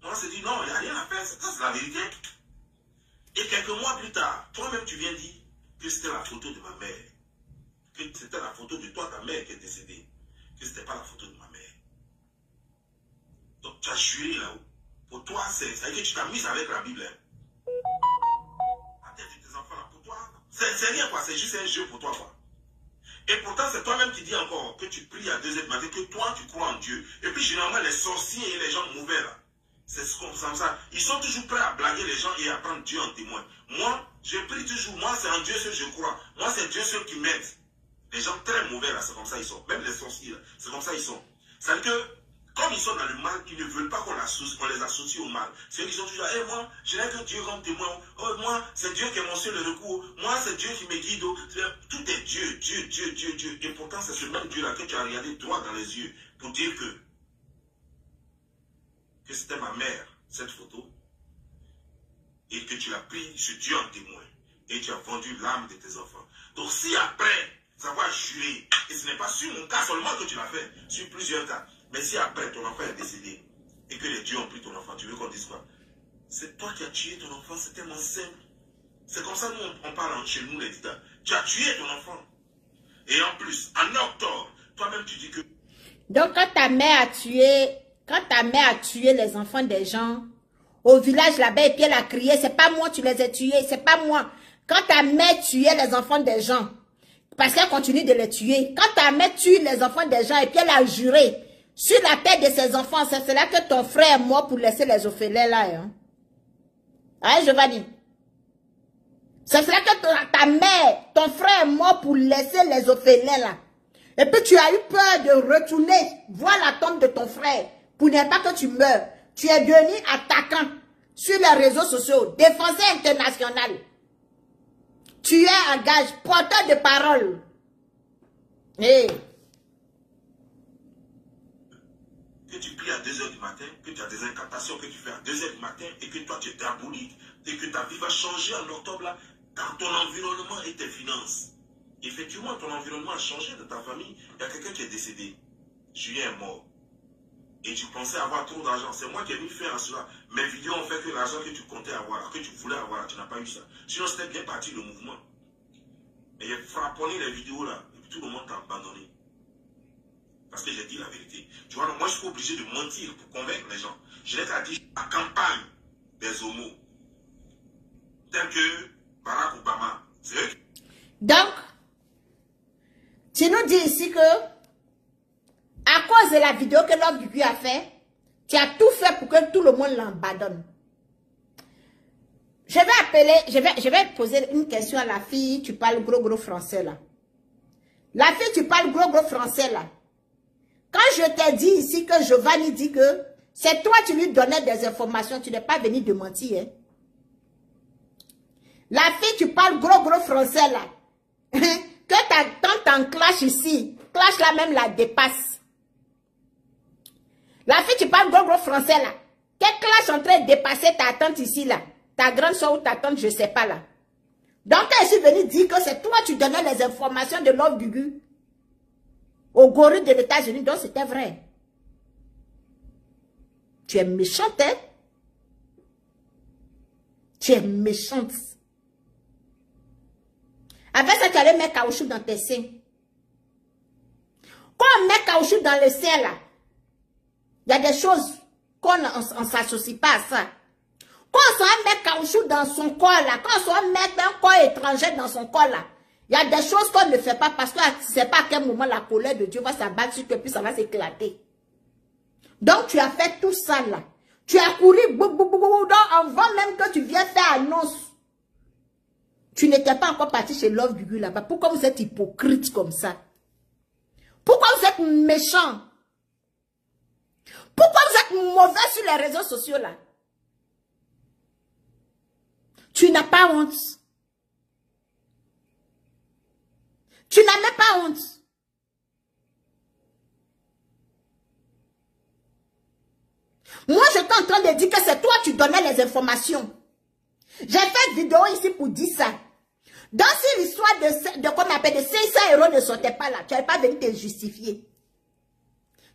on se dit non, il n'y a rien à faire. Ça, c'est la vérité. Et quelques mois plus tard, toi-même, tu viens dire que c'était la photo de ma mère. Que c'était la photo de toi, ta mère qui est décédée. Que ce n'était pas la photo de ma mère. Donc, tu as juré là-haut. Pour toi, c'est-à-dire que tu t'amuses avec la Bible. Hein. La tête de tes enfants, là, pour toi, c'est rien, quoi. C'est juste un jeu pour toi, quoi. Et pourtant, c'est toi-même qui dis encore que tu pries à 2 heures du matin, que toi, tu crois en Dieu. Et puis, généralement, les sorciers et les gens mauvais, là, c'est comme ça. Ils sont toujours prêts à blaguer les gens et à prendre Dieu en témoin. Moi, je prie toujours. Moi, c'est en Dieu seul que je crois. Moi, c'est Dieu seul qui m'aide. Les gens très mauvais, là, c'est comme ça ils sont. Même les sorciers, là, c'est comme ça ils sont. C'est-à-dire que, comme ils sont dans le mal, ils ne veulent pas qu'on les associe au mal. C'est eux qui sont toujours là, moi, je n'ai que Dieu comme témoin. Oh, moi, c'est Dieu qui est mon seul recours. Moi, c'est Dieu qui me guide. Tout est Dieu, Dieu, Dieu, Dieu, Dieu. Et pourtant, c'est ce même Dieu-là que tu as regardé droit dans les yeux pour dire que c'était ma mère, cette photo, et que tu l'as pris sur Dieu en témoin, et tu as vendu l'âme de tes enfants. Donc si après, ça va jurer, et ce n'est pas sur mon cas seulement que tu l'as fait, sur plusieurs cas, mais si après ton enfant est décédé, et que les dieux ont pris ton enfant, tu veux qu'on dise quoi? C'est toi qui as tué ton enfant, c'est tellement simple. C'est comme ça nous on parle chez nous les dictateurs. Tu as tué ton enfant. Et en plus, en octobre, toi-même tu dis que... Donc quand ta mère a tué les enfants des gens, au village là-bas, et puis elle a crié, c'est pas moi tu les as tués, c'est pas moi. Quand ta mère tuait les enfants des gens, parce qu'elle continue de les tuer, quand ta mère tue les enfants des gens, et puis elle a juré sur la tête de ses enfants, c'est là que ton frère est mort pour laisser les orphelins là. Hein, hein Giovanni? C'est là que ta mère, ton frère est mort pour laisser les orphelins là. Et puis tu as eu peur de retourner voir la tombe de ton frère pour ne pas que tu meurs. Tu es devenu attaquant sur les réseaux sociaux, défenseur international. Tu es un gage, porteur de parole. Hey. Que tu pries à 2 h du matin, que tu as des incantations que tu fais à 2 h du matin et que toi tu es diabolique et que ta vie va changer en octobre là dans ton environnement et tes finances. Effectivement, ton environnement a changé dans ta famille. Il y a quelqu'un qui est décédé. Julien est mort. Et tu pensais avoir trop d'argent. C'est moi qui ai mis faire à cela. Mes vidéos ont fait que l'argent que tu comptais avoir, que tu voulais avoir, tu n'as pas eu ça. Sinon, c'était bien parti le mouvement. Mais il a frapponné les vidéos là. Et puis tout le monde t'a abandonné. Parce que j'ai dit la vérité. Tu vois, moi je suis obligé de mentir pour convaincre les gens. Je l'ai dit à la campagne des homos. Tels que Barack Obama. C'est eux. Donc, tu nous dis ici que, à cause de la vidéo que l'homme du cul a fait, tu as tout fait pour que tout le monde l'abandonne. Je vais appeler, je vais poser une question à la fille, tu parles gros français là. La fille, tu parles gros français là. Quand je t'ai dit ici que Giovanni dit que c'est toi qui lui donnais des informations, tu n'es pas venu de mentir. Hein? La fille, tu parles gros français là. Que ta tante en clash ici, clash là même la dépasse. La fille, tu parles gros français là. Quelle clash en train de dépasser ta tante ici là? Ta grande soeur ou ta tante, je ne sais pas là. Donc, elle est venue dire que c'est toi qui donnais les informations de l'homme du Gu au gorille de l'États-Unis. Donc, c'était vrai. Tu es méchante, hein? Tu es méchante. Avec ça, tu allais mettre caoutchouc dans tes seins. Quand on met caoutchouc dans le sein, là, il y a des choses qu'on ne s'associe pas à ça. Quand on s'en met caoutchouc dans son corps, là, quand on s'en met un corps étranger dans son corps, là, il y a des choses qu'on ne fait pas parce que tu ne sais pas à quel moment la colère de Dieu va s'abattre sur toi, puis ça va s'éclater. Donc, tu as fait tout ça, là. Tu as couru, avant même que tu viennes faire annonce. Tu n'étais pas encore parti chez Love du Gu là-bas. Pourquoi vous êtes hypocrite comme ça? Pourquoi vous êtes méchant? Pourquoi vous êtes mauvais sur les réseaux sociaux là? Tu n'as pas honte. Tu n'as même pas honte. Moi, je suis en train de dire que c'est toi qui donnais les informations. J'ai fait une vidéo ici pour dire ça. Dans cette histoire de qu'on appelle de 500 € ne sortait pas là, tu n'avais pas venu te justifier.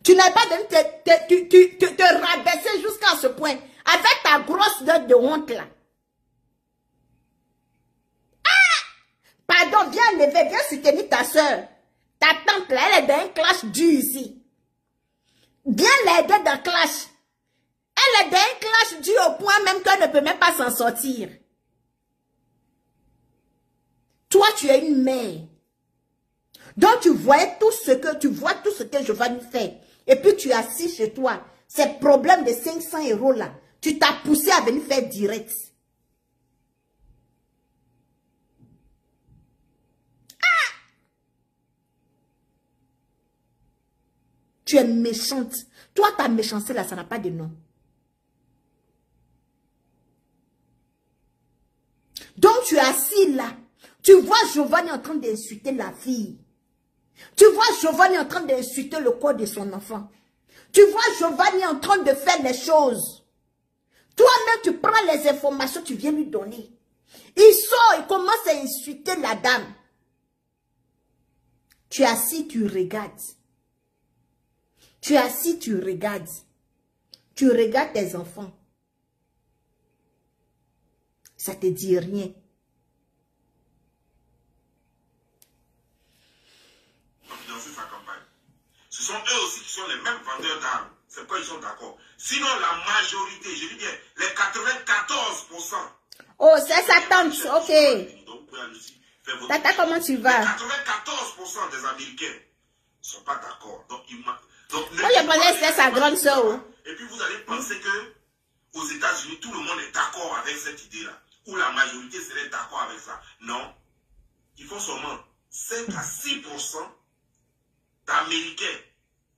Tu n'avais pas venu te rabaisser jusqu'à ce point. Avec ta grosse dette de honte là. Ah! Pardon, viens lever, viens soutenir ta soeur. Ta tante là, elle est dans un clash dur ici. Viens l'aider dans le clash. Elle est dans un clash dur au point même qu'elle ne peut même pas s'en sortir. Toi, tu es une mère. Donc, tu vois tout ce que Giovanni fait. Et puis, tu es assis chez toi. Ces problèmes de 500 € là, tu t'as poussé à venir faire direct. Ah! Tu es méchante. Toi, ta méchanceté là, ça n'a pas de nom. Donc, tu es assis là. Tu vois Giovanni en train d'insulter la fille. Tu vois Giovanni en train d'insulter le corps de son enfant. Tu vois Giovanni en train de faire les choses. Toi-même, tu prends les informations, tu viens lui donner. Il sort, il commence à insulter la dame. Tu es assis, tu regardes. Tu es assis, tu regardes. Tu regardes tes enfants. Ça te dit rien. Financer sa campagne. Ce sont eux aussi qui sont les mêmes vendeurs d'armes. C'est quoi ils sont d'accord. Sinon, la majorité, je dis bien, les 94%. Oh, c'est sa tante, ok. Donc, vous pouvez aller aussi faire votre... Tata, comment tu vas? Les 94% des Américains ne sont pas d'accord. Donc, moi, je pensais que c'est sa grande soeur. Et puis, vous allez penser que aux États-Unis, tout le monde est d'accord avec cette idée-là. Ou la majorité serait d'accord avec ça. Non. Il faut seulement 5 à 6% d'Américains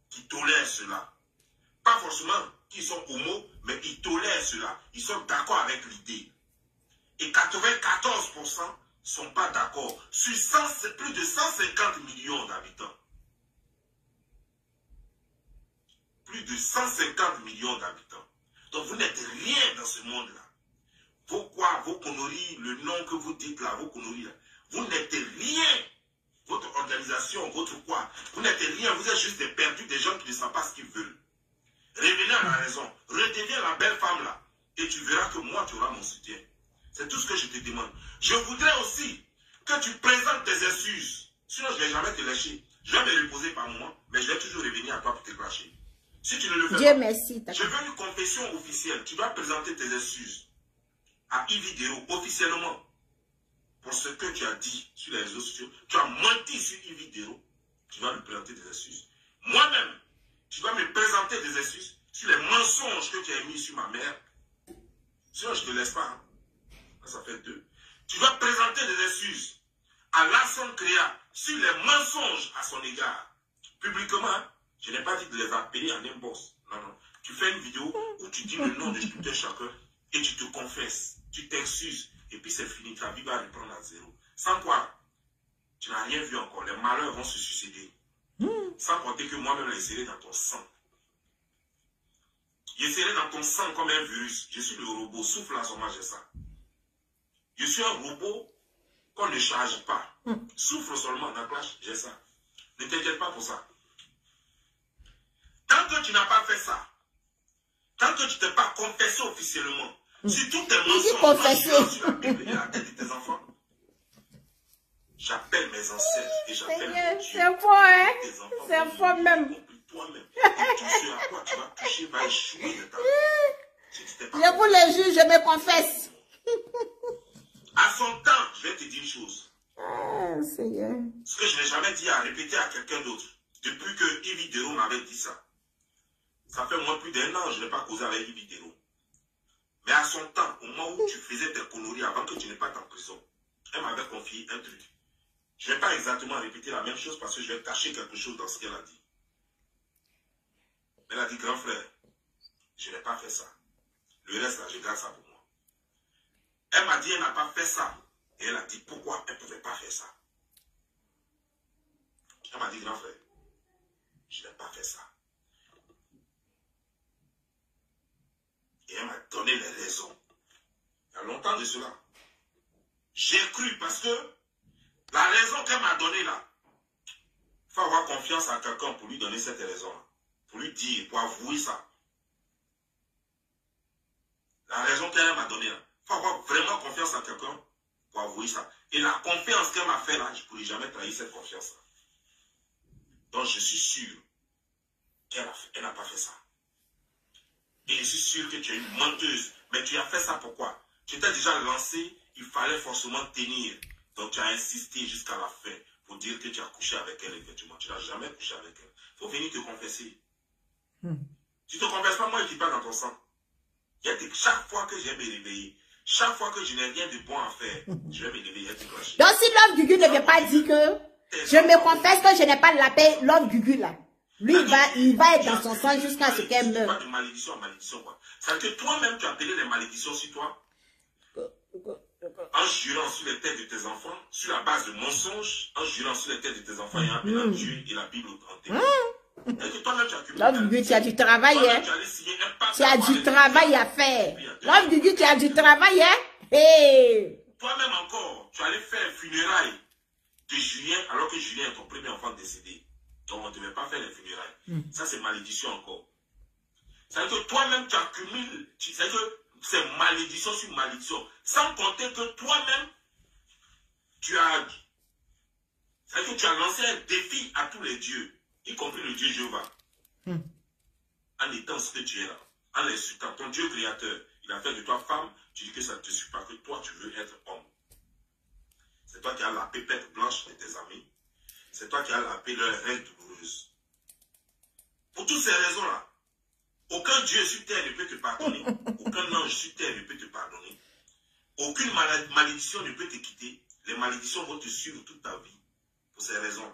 qui tolèrent cela. Pas forcément qu'ils sont homo, mais ils tolèrent cela. Ils sont d'accord avec l'idée. Et 94% ne sont pas d'accord. Sur plus de 150 millions d'habitants. Plus de 150 millions d'habitants. Donc vous n'êtes rien dans ce monde-là. Vos conneries, le nom que vous dites là, vos conneries là, vous n'êtes rien. Votre organisation, votre quoi, vous n'êtes rien. Vous êtes juste des perdus, des gens qui ne savent pas ce qu'ils veulent. Revenez à la raison. Redeviens la belle femme là. Et tu verras que moi, tu auras mon soutien. C'est tout ce que je te demande. Je voudrais aussi que tu présentes tes excuses. Sinon, je ne vais jamais te lâcher. Je vais me reposer par moment, mais je vais toujours revenir à toi pour te clasher. Si tu ne le fais Dieu pas, merci. je veux une confession officielle. Tu dois présenter tes excuses à Ividéo officiellement pour ce que tu as dit sur les réseaux sociaux. Tu as menti sur Ividéo. Tu dois lui présenter des excuses. Moi-même, tu dois me présenter des excuses sur les mensonges que tu as mis sur ma mère. Sinon, je ne te laisse pas. Hein. Ça fait 2. Tu dois présenter des excuses à Larson Créa sur les mensonges à son égard. Publiquement, hein. Je n'ai pas dit de les appeler en inbox. Non, non. Tu fais une vidéo où tu dis le nom de tout un chacun et tu te confesses. Tu t'excuses. Et puis c'est fini. Ta vie va reprendre à zéro. Sans quoi, tu n'as rien vu encore. Les malheurs vont se succéder. Sans compter que moi-même, je serai dans ton sang. Je serai dans ton sang comme un virus. Je suis le robot. Souffle à son j'ai ça. Je suis un robot qu'on ne charge pas. Souffle seulement dans la plage, j'ai ça. Ne t'inquiète pas pour ça. Tant que tu n'as pas fait ça, tant que tu ne t'es pas confessé officiellement, si tout tes mensonges sur la Bible et la tête de tes enfants, j'appelle mes ancêtres et j'appelle mon Dieu. C'est fort, hein? C'est fort même. Toi-même. Et tout ce à quoi tu vas toucher va échouer de ta vie. Je vous le jure, je me confesse. À son temps, je vais te dire une chose. Seigneur. Ce que je n'ai jamais dit à répéter à quelqu'un d'autre. Depuis que Yves Dero m'avait dit ça. Ça fait moins plus d'1 an, je n'ai pas causé avec Yves Dero. Mais à son temps, au moment où tu faisais tes conneries avant que tu n'aies pas en prison, elle m'avait confié un truc. Je ne vais pas exactement répéter la même chose parce que je vais cacher quelque chose dans ce qu'elle a dit. Elle a dit, grand frère, je n'ai pas fait ça. Le reste, là, je garde ça pour moi. Elle m'a dit, elle n'a pas fait ça. Et elle a dit, pourquoi elle ne pouvait pas faire ça. Elle m'a dit, grand frère, je n'ai pas fait ça. Et elle m'a donné les raisons. Il y a longtemps de cela. J'ai cru parce que la raison qu'elle m'a donnée là, il faut avoir confiance à quelqu'un pour lui donner cette raison-là. Pour lui dire, pour avouer ça. La raison qu'elle m'a donnée là, il faut avoir vraiment confiance à quelqu'un pour avouer ça. Et la confiance qu'elle m'a fait là, je ne pourrais jamais trahir cette confiance-là. Donc je suis sûr qu'elle n'a pas fait ça. Et je suis sûr que tu es une menteuse. Mais tu as fait ça pourquoi? Tu t'es déjà lancé, il fallait forcément tenir. Donc tu as insisté jusqu'à la fin pour dire que tu as couché avec elle, effectivement. Tu n'as jamais couché avec elle. Il faut venir te confesser. Tu ne te confesses pas, moi, je ne dis pas dans ton sang. Chaque fois que je vais me réveiller, chaque fois que je n'ai rien de bon à faire, je vais me réveiller et te clasher. Donc si Love Gugu ne veut pas dire que je me confesse que je n'ai pas la paix, Love Gugu là. Lui, il va être dans son sang jusqu'à ce qu'elle meure. Pas de malédiction en malédiction, quoi. C'est-à-dire que toi-même, tu as appelé les malédictions sur toi. En jurant sur les têtes de tes enfants, sur la base de mensonges, en jurant sur les têtes de tes enfants et en appelant Dieu et la Bible en témoin. Et que toi-même, tu as cumulé. Love Gugu, tu as du travail, hein. Tu as du travail à faire. Love Gugu, tu as du travail, hein. Hey. Toi-même encore, tu allais faire funérailles de Julien alors que Julien est ton premier enfant décédé. Donc on ne devait pas faire les funérailles. Ça, c'est malédiction encore. C'est-à-dire que toi-même, tu accumules. C'est-à-dire que c'est malédiction sur malédiction. Sans compter que toi-même, tu as lancé un défi à tous les dieux, y compris le Dieu Jéhovah. En étant ce que tu es là, en l'insultant, ton Dieu créateur, il a fait de toi femme, tu dis que ça ne te suffit pas, que toi tu veux être homme. C'est toi qui as la pépette blanche de tes amis. C'est toi qui as la paix leur reine douloureuse. Pour toutes ces raisons-là, aucun Dieu sur terre ne peut te pardonner. Aucun ange sur terre ne peut te pardonner. Aucune malédiction ne peut te quitter. Les malédictions vont te suivre toute ta vie. Pour ces raisons-là.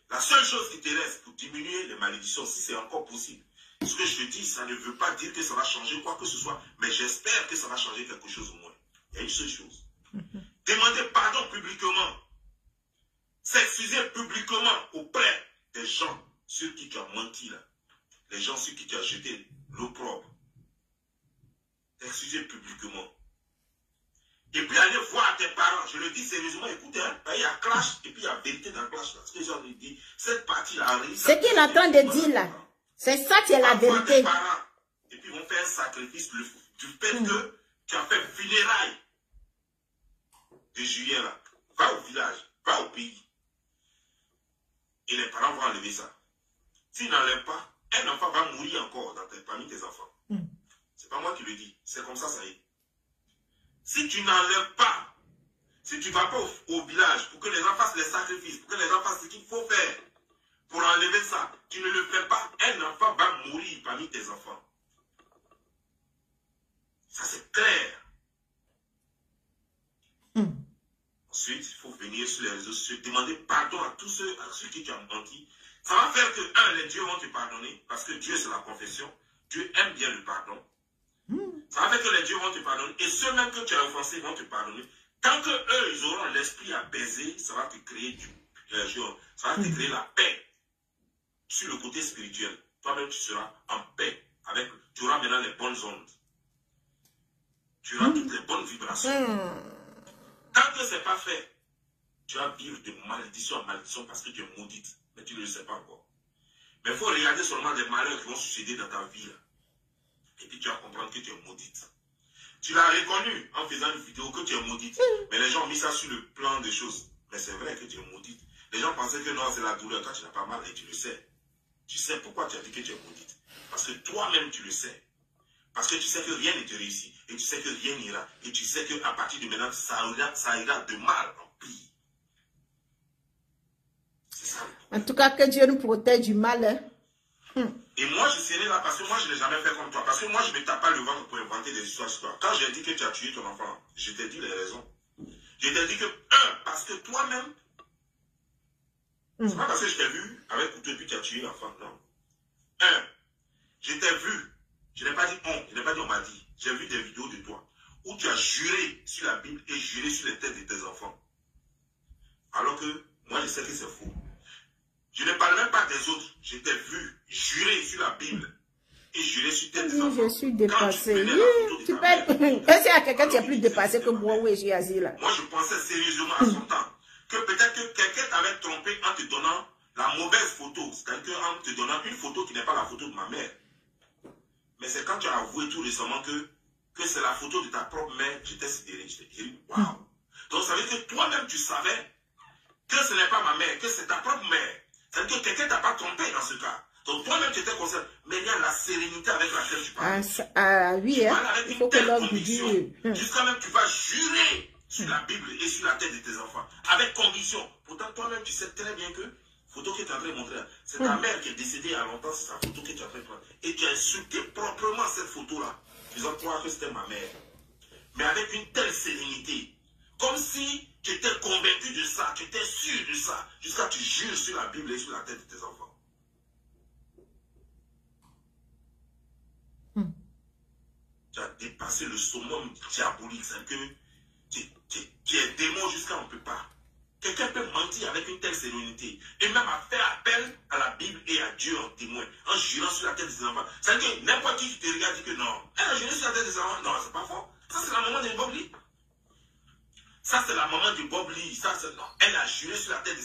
La seule chose qui te reste pour diminuer les malédictions, si c'est encore possible, ce que je te dis, ça ne veut pas dire que ça va changer quoi que ce soit, mais j'espère que ça va changer quelque chose au moins. Il y a une seule chose. Demander pardon publiquement. S'excuser publiquement auprès des gens sur qui tu as menti là. Les gens sur qui tu as jeté l'opprobre. T'excuser publiquement. Et puis aller voir tes parents. Je le dis sérieusement, écoutez, hein, il y a clash et puis il y a vérité dans le clash. Ce que les gens me disent, cette partie-là arrive. Ce qu'il est en train de dire là, c'est ça qui est la vérité. Et puis ils vont faire un sacrifice du fait que tu as fait funérailles de Julien là. Va au village, va au pays. Et les parents vont enlever ça. S'ils n'enlèvent pas, un enfant va mourir encore parmi tes enfants. C'est pas moi qui le dis, c'est comme ça, ça y est. Si tu n'enlèves pas, si tu ne vas pas au village pour que les gens fassent les sacrifices, pour que les gens fassent ce qu'il faut faire, pour enlever ça, tu ne le fais pas, un enfant va mourir parmi tes enfants. Ça c'est clair. Ensuite, il faut venir sur les réseaux sociaux, demander pardon à tous ceux qui tu as menti. Ça va faire que, les dieux vont te pardonner, parce que Dieu c'est la confession. Dieu aime bien le pardon. Ça va faire que les dieux vont te pardonner. Et ceux même que tu as offensés vont te pardonner. Tant que eux, ils auront l'esprit apaisé, ça va te créer ça va te créer la paix. Sur le côté spirituel, toi-même tu seras en paix. Tu auras maintenant les bonnes ondes. Tu auras toutes les bonnes vibrations. Tant que ce n'est pas fait, tu vas vivre de malédiction en malédiction parce que tu es maudite. Mais tu ne le sais pas encore. Mais il faut regarder seulement les malheurs qui vont succéder dans ta vie. Là. Et puis tu vas comprendre que tu es maudite. Tu l'as reconnu en faisant une vidéo que tu es maudite. Mais les gens ont mis ça sur le plan des choses. Mais c'est vrai que tu es maudite. Les gens pensaient que non, c'est la douleur. Toi, tu n'as pas mal et tu le sais. Tu sais pourquoi tu as dit que tu es maudite. Parce que toi-même, tu le sais. Parce que tu sais que rien ne te réussit. Et tu sais que rien n'ira. Et tu sais qu'à partir de maintenant, ça ira de mal en pire. C'est ça. En tout cas, que Dieu nous protège du mal. Hein. Et moi, je serai là parce que moi, je ne l'ai jamais fait comme toi. Parce que moi, je ne me tape pas le ventre pour inventer des histoires sur toi. Quand j'ai dit que tu as tué ton enfant, je t'ai dit les raisons. Je t'ai dit que, parce que toi-même, c'est pas parce que je t'ai vu avec couteau et puis tu as tué l'enfant, non. Je t'ai vu. Je n'ai pas dit on m'a dit. J'ai vu des vidéos de toi où tu as juré sur la Bible et juré sur les têtes de tes enfants. Alors que moi, je sais que c'est faux. Je ne parle même pas des autres. Je t'ai vu jurer sur la Bible et jurer sur tes enfants. Je suis dépassé. Est-ce qu'il y a quelqu'un qui est plus dépassé que moi? Oui, j'ai assis là. Moi, je pensais sérieusement à son temps que peut-être que quelqu'un t'avait trompé en te donnant la mauvaise photo. C'est-à-dire en te donnant une photo qui n'est pas la photo de ma mère. Mais c'est quand tu as avoué tout récemment que c'est la photo de ta propre mère, j'étais sidéré. J'ai dit, waouh. Donc, ça veut dire que toi-même, tu savais que ce n'est pas ma mère, que c'est ta propre mère. C'est-à-dire que quelqu'un ne t'a pas trompé dans ce cas. Donc, toi-même, tu étais conscient. Mais il y a la sérénité avec laquelle tu parles. Oui, hein. Il faut que l'homme dise. Jusqu'à même, tu vas jurer sur la Bible et sur la tête de tes enfants. Avec conviction. Pourtant, toi-même, tu sais très bien que photo que tu as en train de montrer, c'est ta mère qui est décédée il y a longtemps, c'est sa photo que tu as en train de prendre. Et tu as insulté proprement cette photo-là, faisant croire que c'était ma mère. Mais avec une telle sérénité, comme si tu étais convaincu de ça, tu étais sûr de ça, jusqu'à tu jures sur la Bible et sur la tête de tes enfants. Tu as dépassé le summum diabolique, c'est que tu es démon jusqu'à on ne peut pas. Quelqu'un peut mentir avec une telle sérénité et même à faire appel à la Bible et à Dieu en témoin, en jurant sur la tête de ses enfants. C'est-à-dire que n'importe qui te regarde dit que non, elle a juré sur la tête de ses enfants. Non, c'est pas faux. Ça, c'est la maman de Bob Lee. Ça, c'est la maman de Bob Lee. Ça, c'est non. Elle a juré sur la tête de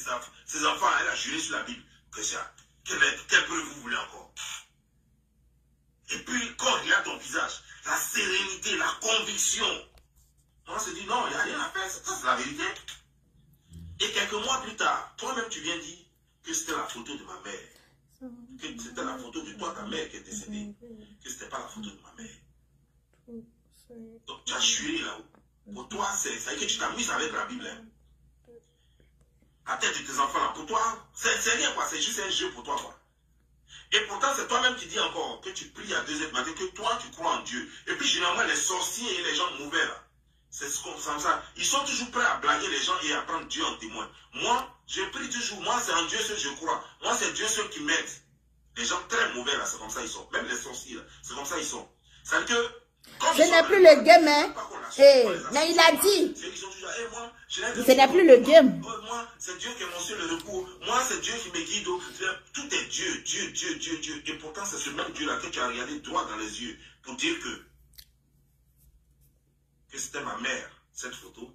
ses enfants. Elle a juré sur la Bible. Quelle preuve vous voulez encore? Et puis, quand on regarde ton visage, la sérénité conviction. On se dit, non, il n'y a rien à faire, ça c'est la vérité. Et quelques mois plus tard, toi-même tu viens dire que c'était la photo de ma mère. Que c'était la photo de toi, ta mère qui est décédée. Que ce n'était pas la photo de ma mère. Donc tu as juré là-haut. Pour toi, c'est que tu t'amuses avec la Bible. Hein. La tête de tes enfants là, pour toi, c'est rien quoi, c'est juste un jeu pour toi quoi. Et pourtant, c'est toi-même qui dis encore que tu pries à 2h du matin, que toi tu crois en Dieu. Et puis généralement, les sorciers et les gens mauvais là, c'est comme ça. Ils sont toujours prêts à blaguer les gens et à prendre Dieu en témoin. Moi, je prie toujours. Moi, c'est en Dieu seul je crois. Moi, c'est Dieu seul qui m'aide. Les gens très mauvais là, c'est comme ça ils sont. Même les sorciers là, c'est comme ça ils sont. C'est que ce n'est plus le game, hein. Mais il a dit. Ce n'est plus le game. Moi, c'est Dieu qui est mon seul recours. Moi, c'est Dieu qui me guide. Tout est Dieu, Dieu, Dieu, Dieu, Dieu. Et pourtant, c'est ce même Dieu-là que tu as regardé droit dans les yeux pour dire que c'était ma mère, cette photo,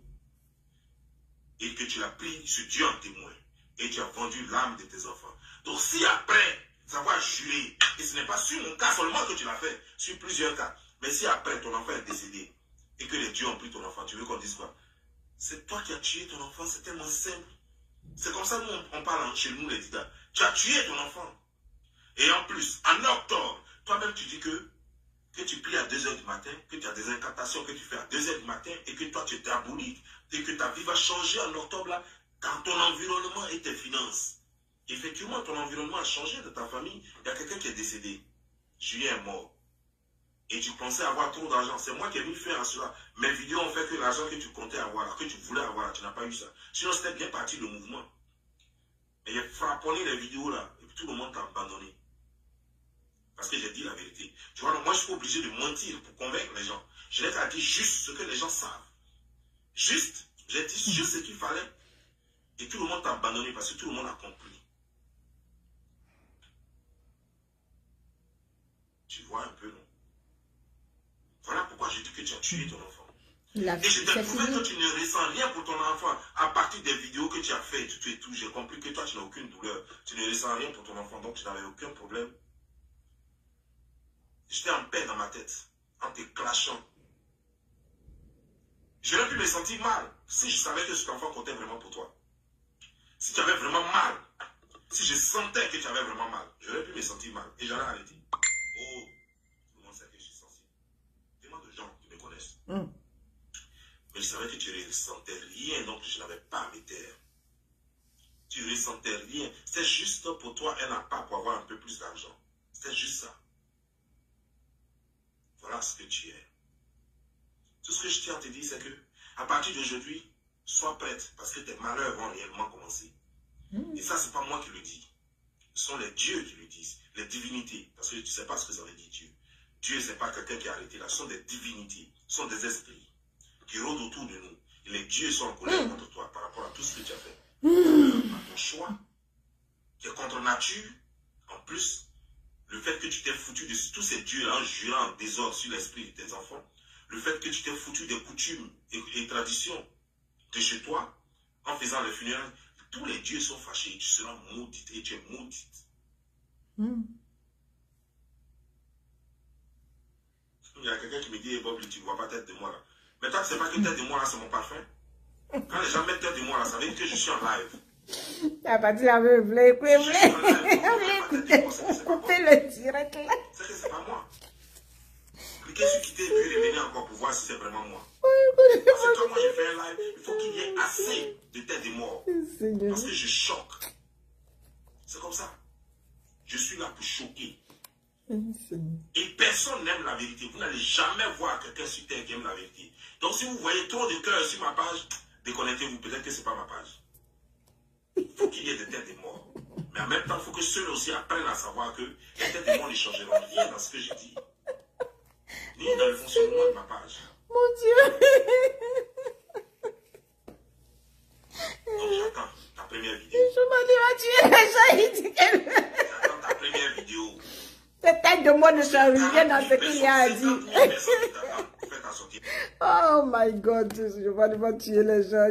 et que tu l'as pris sur Dieu en témoin, et tu as vendu l'âme de tes enfants. Donc, si après avoir juré, et ce n'est pas sur mon cas seulement que tu l'as fait, sur plusieurs cas, mais si après ton enfant est décédé, et que les dieux ont pris ton enfant, tu veux qu'on dise quoi? C'est toi qui as tué ton enfant, c'est tellement simple. C'est comme ça, nous, on parle chez nous, les didats. Tu as tué ton enfant. Et en plus, en octobre, toi-même, tu dis que tu pries à 2h du matin, que tu as des incantations que tu fais à 2h du matin, et que toi, tu es diabolique, et que ta vie va changer en octobre, là, dans ton environnement et tes finances. Effectivement, ton environnement a changé de ta famille. Il y a quelqu'un qui est décédé. Julien est mort. Et tu pensais avoir trop d'argent. C'est moi qui ai venu faire cela. Mes vidéos ont fait que l'argent que tu comptais avoir, que tu voulais avoir, tu n'as pas eu ça. Sinon, c'était bien parti le mouvement. Mais il a frapponné les vidéos là. Et puis tout le monde t'a abandonné. Parce que j'ai dit la vérité. Tu vois, moi, je suis pas obligé de mentir pour convaincre les gens. Je l'ai dit juste ce que les gens savent. Juste. J'ai dit juste ce qu'il fallait. Et tout le monde t'a abandonné parce que tout le monde a compris. Tu vois un peu, non? Voilà pourquoi je dis que tu as tué ton enfant. Et je t'ai prouvé que tu ne ressens rien pour ton enfant. À partir des vidéos que tu as faites, tout, j'ai compris que toi, tu n'as aucune douleur. Tu ne ressens rien pour ton enfant, donc tu n'avais aucun problème. J'étais en paix dans ma tête, en te clashant. J'aurais pu me sentir mal si je savais que cet enfant comptait vraiment pour toi. Si tu avais vraiment mal, si je sentais que tu avais vraiment mal, j'aurais pu me sentir mal. Et j'aurais arrêté. Oh, tout le monde sait que je suis sensible. Tellement de gens qui me connaissent. Mais je savais que tu ne ressentais rien, donc je n'avais pas à me taire. Tu ne ressentais rien. C'est juste pour toi un appât pour avoir un peu plus d'argent. C'était juste ça. Voilà ce que tu es. Tout ce que je tiens à te dire, c'est que à partir d'aujourd'hui, sois prête, parce que tes malheurs vont réellement commencer. Et ça, ce n'est pas moi qui le dis. Ce sont les dieux qui le disent, les divinités. Parce que tu ne sais pas ce que ça veut dire Dieu. Dieu, ce n'est pas quelqu'un qui a arrêté là. Ce sont des divinités, ce sont des esprits qui rôdent autour de nous. Et les dieux sont en colère contre toi par rapport à tout ce que tu as fait. À ton choix, qui est contre nature. En plus, le fait que tu t'es foutu de tous ces dieux-là en jurant en désordre sur l'esprit de tes enfants. Le fait que tu t'es foutu des coutumes et traditions de chez toi, en faisant les funérailles, tous les dieux sont fâchés. Tu seras maudite et tu es maudite. Il y a quelqu'un qui me dit, Bob, tu ne vois pas tête de moi là. Mais toi, tu ne sais pas que tête de moi là, c'est mon parfum. Quand les gens mettent tête de moi là, ça veut dire que je suis en live. T'as pas dit la même, écoutez le direct là. C'est que c'est pas moi. Cliquez sur quitter et puis revenez encore pour voir si c'est vraiment moi. Parce que quand moi je fais un live, il faut qu'il y ait assez de têtes de mort. Parce que je choque. C'est comme ça. Je suis là pour choquer. Et personne n'aime la vérité. Vous n'allez jamais voir quelqu'un sur terre qui aime la vérité. Donc si vous voyez trop de cœurs sur ma page, déconnectez-vous. Peut-être que ce n'est pas ma page. Il faut qu'il y ait des têtes de mort. Mais en même temps, il faut que ceux-là aussi apprennent à savoir que les têtes de mort ne changeront rien dans ce que je dis. Ni dans le fonctionnement de ma page. Mon Dieu. Donc j'attends ta première vidéo. Je m'en dis, il dit qu'elle... J'attends ta première vidéo. Peut-être de moi ne change rien dans ce qu'il y a à dire. Oh my God, je vais tuer les gens. Ça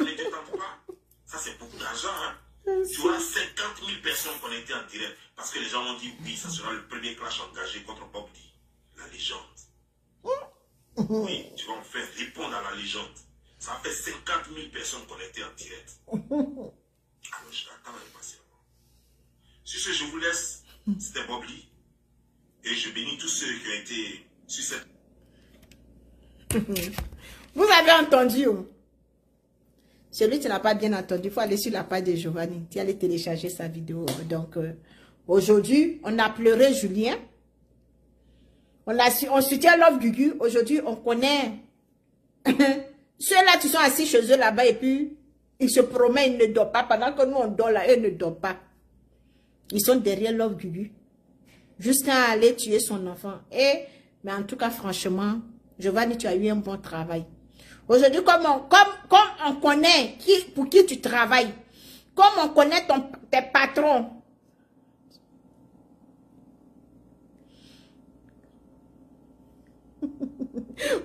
ne te tente pas? Ça c'est beaucoup d'argent. Hein? Tu auras 50 000 personnes connectées en direct. Parce que les gens m'ont dit oui, ça sera le premier clash engagé contre Bob D, la légende. Oui, tu vas en faire répondre à la légende. Ça fait 50 000 personnes connectées en direct. Alors, je t'attends impatiemment. Sur ce, je vous laisse. C'était Bobli. Et je bénis tous ceux qui ont été sur cette... Vous avez entendu. Celui qui n'a pas bien entendu, il faut aller sur la page de Giovanni. Tu allais télécharger sa vidéo. Donc, aujourd'hui, on a pleuré Julien. On soutient Love Gugu. Aujourd'hui, on connaît ceux-là qui sont assis chez eux là-bas et puis ils se promènent, ils ne dorment pas. Pendant que nous, on dort là, eux ne dorment pas. Ils sont derrière Love Gugu. Jusqu'à aller tuer son enfant. Mais en tout cas, franchement, Giovanni, tu as eu un bon travail. Aujourd'hui, comme on connaît pour qui tu travailles, comme on connaît tes patrons,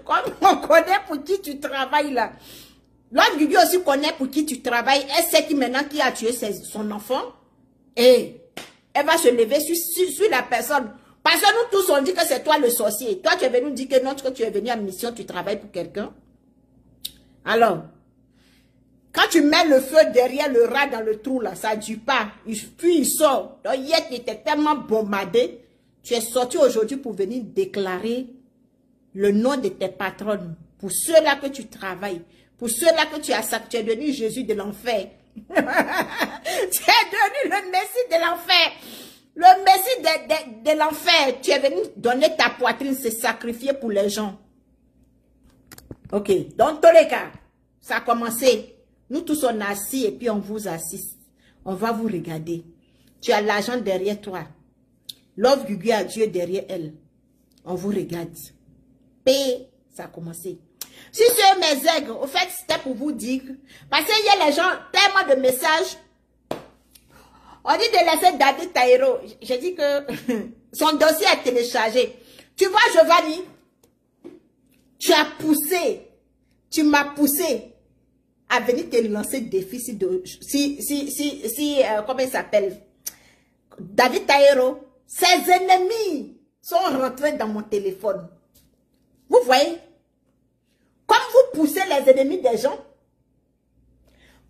comme on connaît pour qui tu travailles là, Love Gugu aussi connaît pour qui tu travailles. Elle sait qui maintenant qui a tué son enfant. Et elle va se lever sur la personne. Parce que nous tous on dit que c'est toi le sorcier. Toi tu es venu dire que non, que tu es venu en mission, tu travailles pour quelqu'un. Alors, quand tu mets le feu derrière le rat dans le trou là, ça ne dure pas. Puis il sort. Donc hier tu étais tellement bombardé. Tu es sorti aujourd'hui pour venir déclarer le nom de tes patronnes. Pour ceux-là que tu travailles. Pour ceux-là que tu as ça, tu es devenu Jésus de l'enfer. Tu es devenu le Messie de l'enfer. Le Messie de l'enfer. Tu es venu donner ta poitrine, se sacrifier pour les gens. Ok. Dans tous les cas, ça a commencé. Nous tous on est assis et puis on vous assiste. On va vous regarder. Tu as l'argent derrière toi. Love Gugu a Dieu derrière elle. On vous regarde. Paix, ça a commencé. Si c'est mes aigres, au fait, c'était pour vous dire. Parce qu'il y a les gens, tellement de messages. On dit de laisser David Taïro. J'ai dit que son dossier est téléchargé. Tu vois, Giovanni, tu as poussé, tu m'as poussé à venir te lancer le défi. Comment il s'appelle? David Taïro. Ses ennemis sont rentrés dans mon téléphone. Vous voyez? Comme vous poussez les ennemis des gens,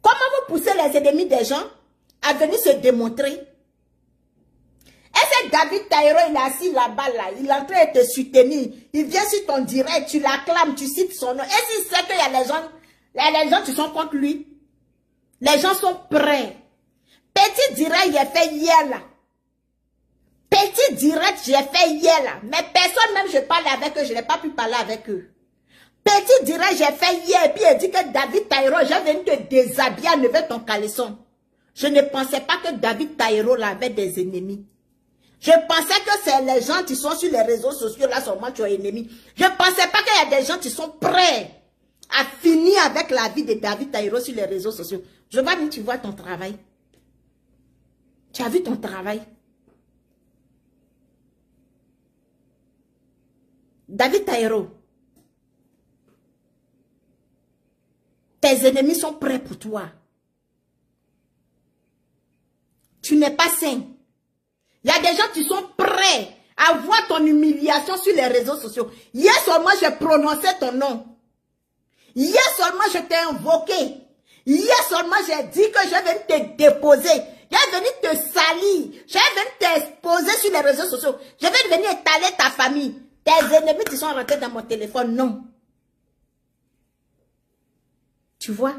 comment vous poussez les ennemis des gens à venir se démontrer? Et c'est David Taïro, il est assis là-bas, là, il est en train de te soutenir. Il vient sur ton direct, tu l'acclames, tu cites son nom. Et s'il sait qu'il y a les gens qui sont contre lui, les gens sont prêts. Petit direct, il a fait hier là. Petit direct, j'ai fait hier là. Mais personne même, je parlais avec eux, je n'ai pas pu parler avec eux. Petit direct, j'ai fait hier, et puis il dit que David Taïro, j'ai venu te déshabiller, enlever ton caleçon. Je ne pensais pas que David Taïro avait des ennemis. Je pensais que c'est les gens qui sont sur les réseaux sociaux, là seulement tu as ennemis. Je ne pensais pas qu'il y a des gens qui sont prêts à finir avec la vie de David Taïro sur les réseaux sociaux. Je vais dire, tu vois ton travail. Tu as vu ton travail. David Taïro. Tes ennemis sont prêts pour toi. Tu n'es pas sain. Il y a des gens qui sont prêts à voir ton humiliation sur les réseaux sociaux. Hier seulement, j'ai prononcé ton nom. Hier seulement, je t'ai invoqué. Hier seulement, j'ai dit que je vais te déposer. Je vais venir te salir. Je vais venir t'exposer sur les réseaux sociaux. Je vais venir étaler ta famille. Tes ennemis qui sont rentrés dans mon téléphone, non. Tu vois?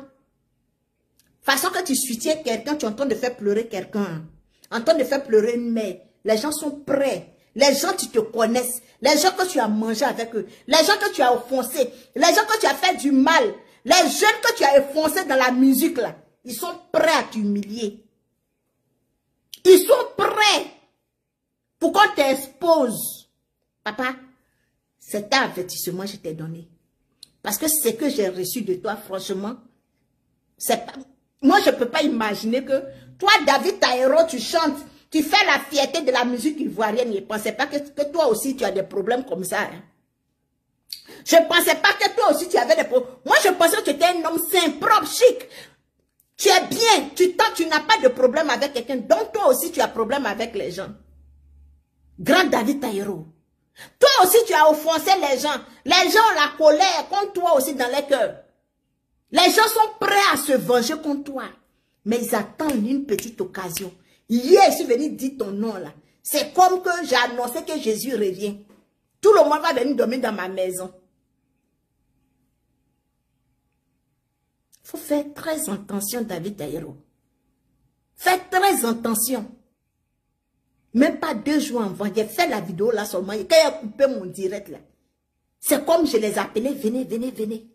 Façon que tu soutiens quelqu'un, tu es en train de faire pleurer quelqu'un. En train de faire pleurer une mère. Les gens sont prêts. Les gens qui te connaissent. Les gens que tu as mangé avec eux. Les gens que tu as offensés. Les gens que tu as fait du mal. Les jeunes que tu as enfoncés dans la musique là. Ils sont prêts à t'humilier. Ils sont prêts pour qu'on t'expose. Papa, c'est un avertissement que je t'ai donné. Parce que ce que j'ai reçu de toi, franchement, c'est pas... Moi, je ne peux pas imaginer que toi, David Taïro, tu chantes, tu fais la fierté de la musique ivoirienne. Je ne pensais pas que toi aussi, tu as des problèmes comme ça. Hein. Je ne pensais pas que toi aussi, tu avais des problèmes. Moi, je pensais que tu étais un homme sain, propre, chic. Tu es bien, tu n'as pas de problème avec quelqu'un. Donc, toi aussi, tu as problème avec les gens. Grand David Taïro, Toi aussi, tu as offensé les gens. Les gens ont la colère contre toi aussi dans les cœurs. Les gens sont prêts à se venger contre toi. Mais ils attendent une petite occasion. Hier, je suis venu dire ton nom là. C'est comme que j'ai annoncé que Jésus revient. Tout le monde va venir dormir dans ma maison. Il faut faire très attention, David Taïro. Faites très attention. Même pas 2 jours avant, j'ai fait la vidéo là seulement. Quand il a coupé mon direct là, c'est comme je les appelais, venez, venez, venez.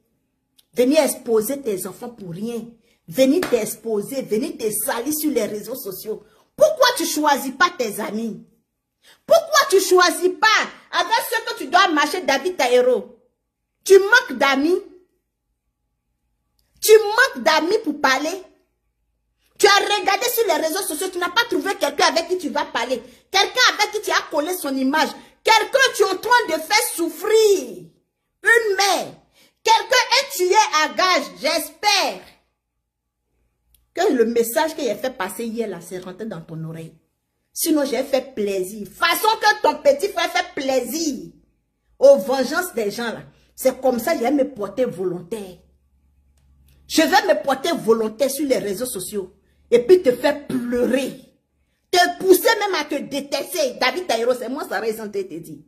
Venez exposer tes enfants pour rien. Venez t'exposer, venez te salir sur les réseaux sociaux. Pourquoi tu ne choisis pas tes amis? Pourquoi tu ne choisis pas avec ceux que tu dois marcher, David Taïro? Tu manques d'amis. Tu manques d'amis pour parler. Tu as regardé sur les réseaux sociaux, tu n'as pas trouvé quelqu'un avec qui tu vas parler. Quelqu'un avec qui tu as collé son image. Quelqu'un que tu es en train de faire souffrir. Une mère. Quelqu'un est tué à gage, j'espère. Que le message que j'ai fait passer hier là, c'est rentré dans ton oreille. Sinon, j'ai fait plaisir. Façon que ton petit frère fait plaisir aux vengeances des gens là. C'est comme ça que je vais me porter volontaire. Je vais me porter volontaire sur les réseaux sociaux. Et puis te faire pleurer. Te pousser même à te détester. David Taïro, c'est moi sa raison de te dire.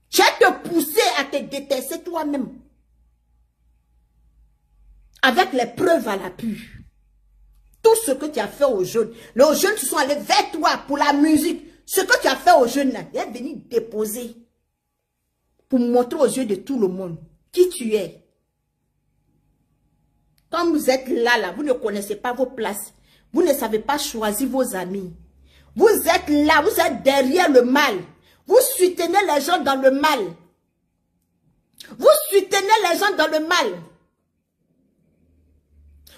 Je vais te pousser à te détester toi-même. Avec les preuves à l'appui. Tout ce que tu as fait aux jeunes. Les jeunes qui sont allés vers toi pour la musique. Ce que tu as fait aux jeunes là, il est venu déposer. Pour montrer aux yeux de tout le monde qui tu es. Quand vous êtes là, vous ne connaissez pas vos places. Vous ne savez pas choisir vos amis. Vous êtes là, vous êtes derrière le mal. Vous soutenez les gens dans le mal. Vous soutenez les gens dans le mal.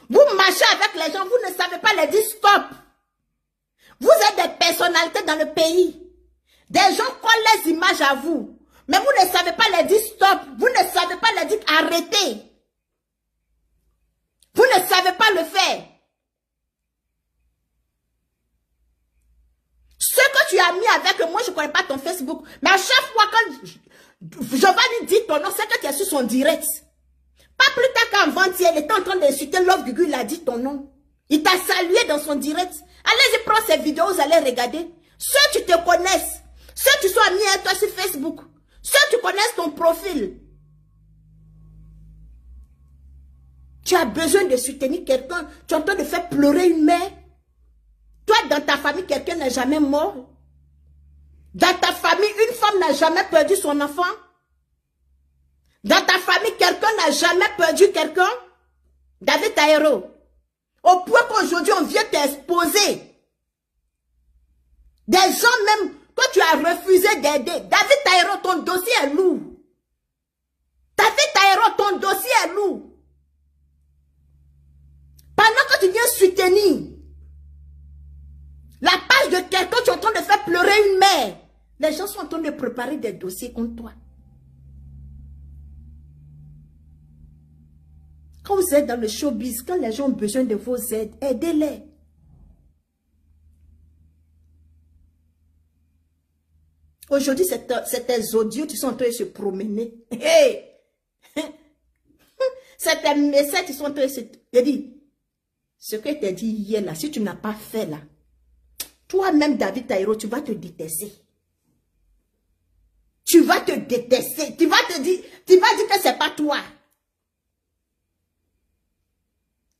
Vous marchez avec les gens, vous ne savez pas les dire stop. Vous êtes des personnalités dans le pays. Des gens collent les images à vous. Mais vous ne savez pas les dire stop. Vous ne savez pas les dire arrêtez. Vous ne savez pas le faire. Ce que tu as mis avec moi, je ne connais pas ton Facebook. Mais à chaque fois que Giovanni dit ton nom, c'est que tu es sur son direct. Pas plus tard qu'avant-hier, il était en train d'insulter Love Gugu, il a dit ton nom. Il t'a salué dans son direct. Allez-y, prends ces vidéos, vous allez regarder. Ceux qui te connaissent, ceux qui sont amis à toi sur Facebook, ceux qui connaissent ton profil. Tu as besoin de soutenir quelqu'un. Tu es en train de faire pleurer une mère. Toi, dans ta famille, quelqu'un n'est jamais mort. Dans ta famille, une femme n'a jamais perdu son enfant. Dans ta famille, quelqu'un n'a jamais perdu quelqu'un. David Taïro. Au point qu'aujourd'hui, on vient t'exposer. Des gens même que tu as refusé d'aider. David Taïro, ton dossier est lourd. David Taïro, ton dossier est lourd. Pendant que tu viens soutenir la page de quelqu'un, tu es en train de faire pleurer une mère. Les gens sont en train de préparer des dossiers contre toi. Quand vous êtes dans le showbiz, quand les gens ont besoin de vos aides, aidez-les. Aujourd'hui, c'est tes audios qui sont en train de se promener. Hey! C'est tes messages qui sont en train de se... Je dis, ce que je t'ai dit hier là, si tu n'as pas fait là, toi-même David Taïro, tu vas te détester. Tu vas te détester. Tu vas dire que c'est pas toi.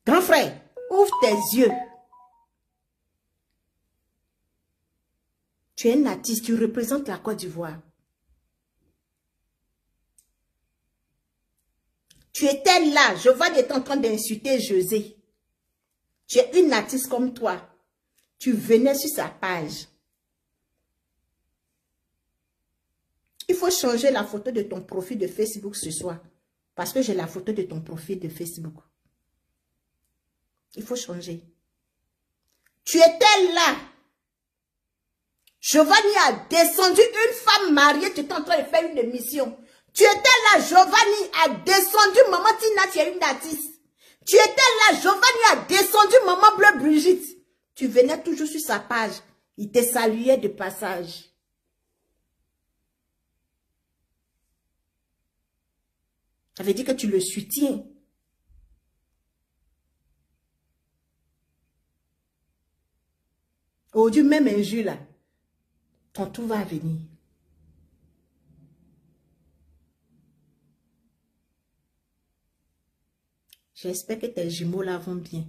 Grand frère, ouvre tes yeux. Tu es un artiste, tu représentes la Côte d'Ivoire. Tu étais là, je vois d'être en train d'insulter José. Tu es une artiste comme toi. Tu venais sur sa page. Il faut changer la photo de ton profil de Facebook ce soir. Parce que j'ai la photo de ton profil de Facebook. Il faut changer. Tu étais là. Giovanni a descendu une femme mariée. Tu étais en train de faire une émission. Tu étais là. Giovanni a descendu. Maman Tina, tu es une artiste. Tu étais là. Giovanni a descendu. Maman Bleu Brigitte. Tu venais toujours sur sa page. Il te saluait de passage. Ça veut dire que tu le soutiens. Aujourd'hui, même un jour là, ton tour va venir. J'espère que tes jumeaux là vont bien.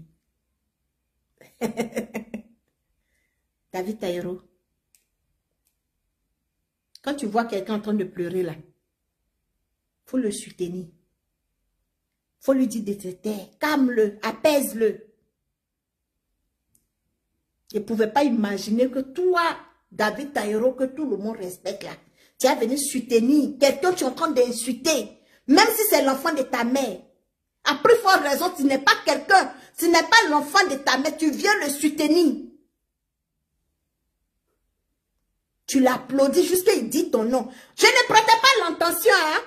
David Taïro. Quand tu vois quelqu'un en train de pleurer là, faut le soutenir. Faut lui dire de te taire. Calme-le, apaise-le. Je ne pouvais pas imaginer que toi, David Taïro, que tout le monde respecte là, tu es venu soutenir quelqu'un que tu es en train d'insulter, même si c'est l'enfant de ta mère. À plus forte raison, tu n'es pas quelqu'un, tu n'es pas l'enfant de ta mère, tu viens le soutenir. Tu l'applaudis jusqu'à il dit ton nom. Je ne prêtais pas l'intention, hein.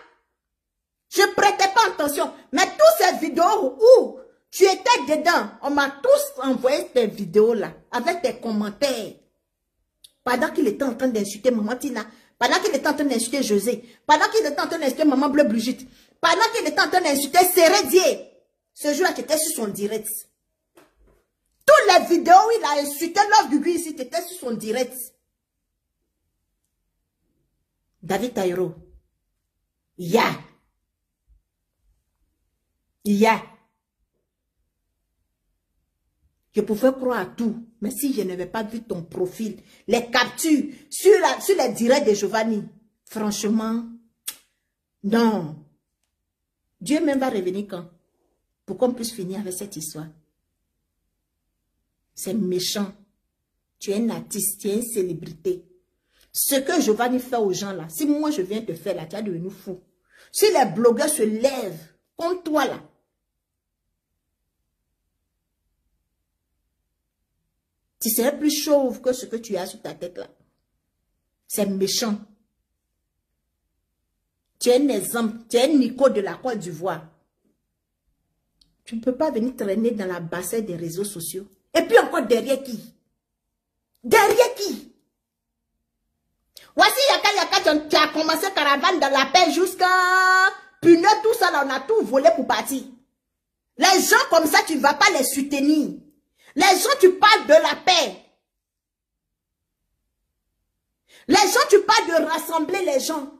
Je ne prêtais pas attention. Mais toutes ces vidéos où tu étais dedans, on m'a tous envoyé tes vidéos là, avec tes commentaires. Pendant qu'il était en train d'insulter maman Tina, pendant qu'il était en train d'insulter José, pendant qu'il était en train d'insulter maman Bleu Brigitte, pendant qu'il était en train d'insulter Sérédier. Ce jour-là, tu étais sur son direct. Toutes les vidéos où il a insulté Love Gugu ici, tu étais sur son direct. David Taïro. Ya. Je pouvais croire à tout, mais si je n'avais pas vu ton profil, les captures sur les directs de Giovanni, franchement, non. Dieu même va revenir quand? Pour qu'on puisse finir avec cette histoire. C'est méchant. Tu es un artiste, tu es une célébrité. Ce que Giovanni fait aux gens là, si moi je viens te faire là, tu es devenu fou. Si les blogueurs se lèvent contre toi là, tu serais plus chauve que ce que tu as sur ta tête là. C'est méchant. Tu es un exemple, tu es un Nico de la Côte d'Ivoire. Tu ne peux pas venir traîner dans la bassette des réseaux sociaux. Et puis encore derrière qui? Derrière qui? Voici Yaka, tu as commencé caravane dans la paix jusqu'à punir tout ça là, on a tout volé pour partir. Les gens comme ça, tu ne vas pas les soutenir. Les gens, tu parles de la paix. Les gens, tu parles de rassembler les gens.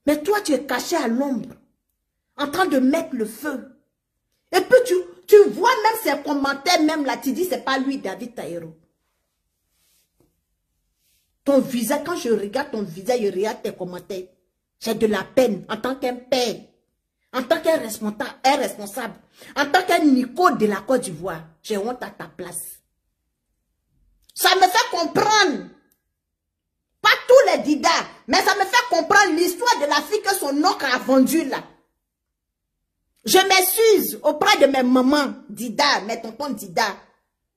Mais toi, tu es caché à l'ombre, en train de mettre le feu. Et puis, tu vois même ses commentaires, même là, tu dis, c'est pas lui, David Taïro. Ton visage, quand je regarde ton visage, je regarde tes commentaires. J'ai de la peine en tant qu'un père, en tant qu'un responsable, en tant qu'un Nico de la Côte d'Ivoire. J'ai honte à ta place. Ça me fait comprendre, pas tous les didas, mais ça me fait comprendre l'histoire de la fille que son oncle a vendue là. Je m'excuse auprès de mes mamans Dida, mes tontons Dida,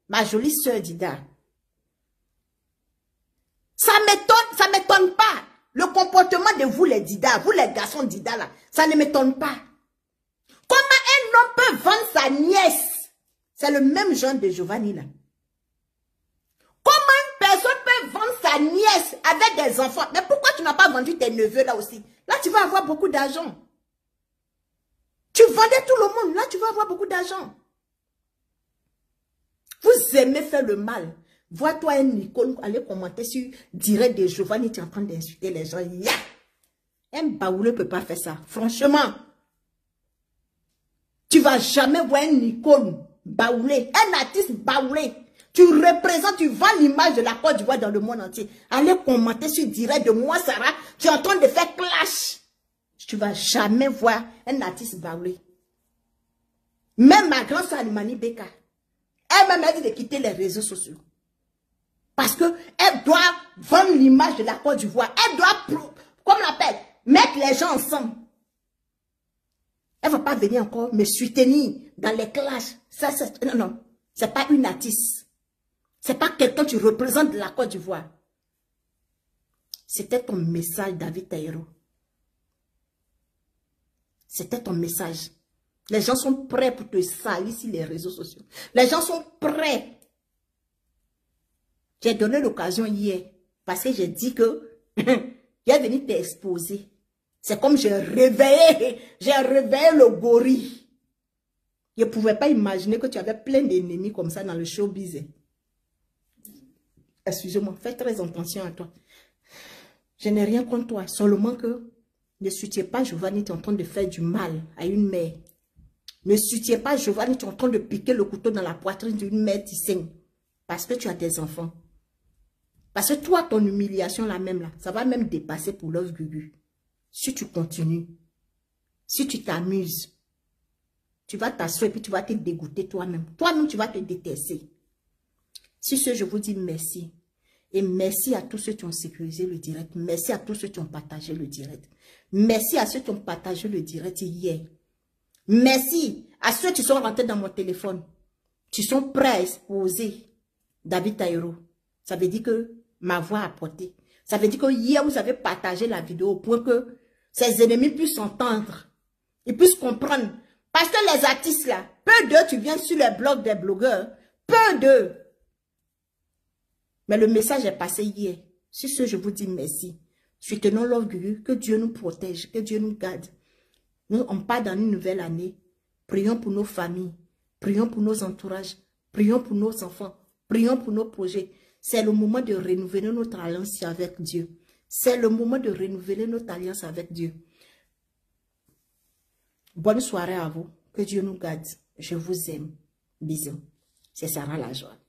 ma jolie soeur Dida. Ça m'étonne pas. Le comportement de vous les Dida, vous les garçons Dida là, ça ne m'étonne pas. Comment un homme peut vendre sa nièce? C'est le même genre de Giovanni là. Comment une personne peut vendre sa nièce avec des enfants? Mais pourquoi tu n'as pas vendu tes neveux là aussi? Là tu vas avoir beaucoup d'argent. Tu vendais tout le monde, là tu vas avoir beaucoup d'argent. Vous aimez faire le mal. Vois-toi un Nicole, allez commenter sur direct de Giovanni, tu es en train d'insulter les gens. Yeah! Un baoulé ne peut pas faire ça. Franchement, tu ne vas jamais voir un Nicole baoulé, un artiste baoulé. Tu représentes, tu vends l'image de la Côte d'Ivoire dans le monde entier. Allez commenter sur direct de moi, Sarah, tu es en train de faire clash. Tu ne vas jamais voir un artiste baoulé. Même ma grande soeur Alimani Beka, elle m'a dit de quitter les réseaux sociaux. Parce qu'elle doit vendre l'image de la Côte d'Ivoire. Elle doit, comme on l'appelle, mettre les gens ensemble. Elle ne va pas venir encore me soutenir dans les clashs. Non, non. Ce n'est pas une artiste. Ce n'est pas quelqu'un qui représente la Côte d'Ivoire. C'était ton message, David Taïro. C'était ton message. Les gens sont prêts pour te salir sur les réseaux sociaux. Les gens sont prêts. J'ai donné l'occasion hier. Parce que j'ai dit que j'ai venu t'exposer. C'est comme j'ai réveillé le gorille. Je ne pouvais pas imaginer que tu avais plein d'ennemis comme ça dans le showbiz. Excusez-moi, fais très attention à toi. Je n'ai rien contre toi, seulement que ne soutiens pas Giovanni, tu es en train de faire du mal à une mère. Ne soutiens pas Giovanni, tu es en train de piquer le couteau dans la poitrine d'une mère qui saigne. Parce que tu as des enfants. Parce que toi, ton humiliation là même, là, ça va même dépasser pour Love Gugu. Si tu continues, si tu t'amuses, tu vas t'asseoir et puis tu vas te dégoûter toi-même. Toi-même, tu vas te détester. Si ce, je vous dis merci. Et merci à tous ceux qui ont sécurisé le direct. Merci à tous ceux qui ont partagé le direct. Merci à ceux qui ont partagé le direct hier. Merci à ceux qui sont rentrés dans mon téléphone. Qui sont prêts à exposer David Taïro. Ça veut dire que ma voix a porté. Ça veut dire que hier, vous avez partagé la vidéo au point que ses ennemis puissent entendre. Ils puissent comprendre. Parce que les artistes là, peu d'eux, tu viens sur les blogs des blogueurs. Peu d'eux. Mais le message est passé hier. Sur ce, je vous dis merci. Soutenons Love Gugu. Que Dieu nous protège. Que Dieu nous garde. Nous, on part dans une nouvelle année. Prions pour nos familles. Prions pour nos entourages. Prions pour nos enfants. Prions pour nos projets. C'est le moment de renouveler notre alliance avec Dieu. C'est le moment de renouveler notre alliance avec Dieu. Bonne soirée à vous. Que Dieu nous garde. Je vous aime. Bisous. C'est Sarah la joie.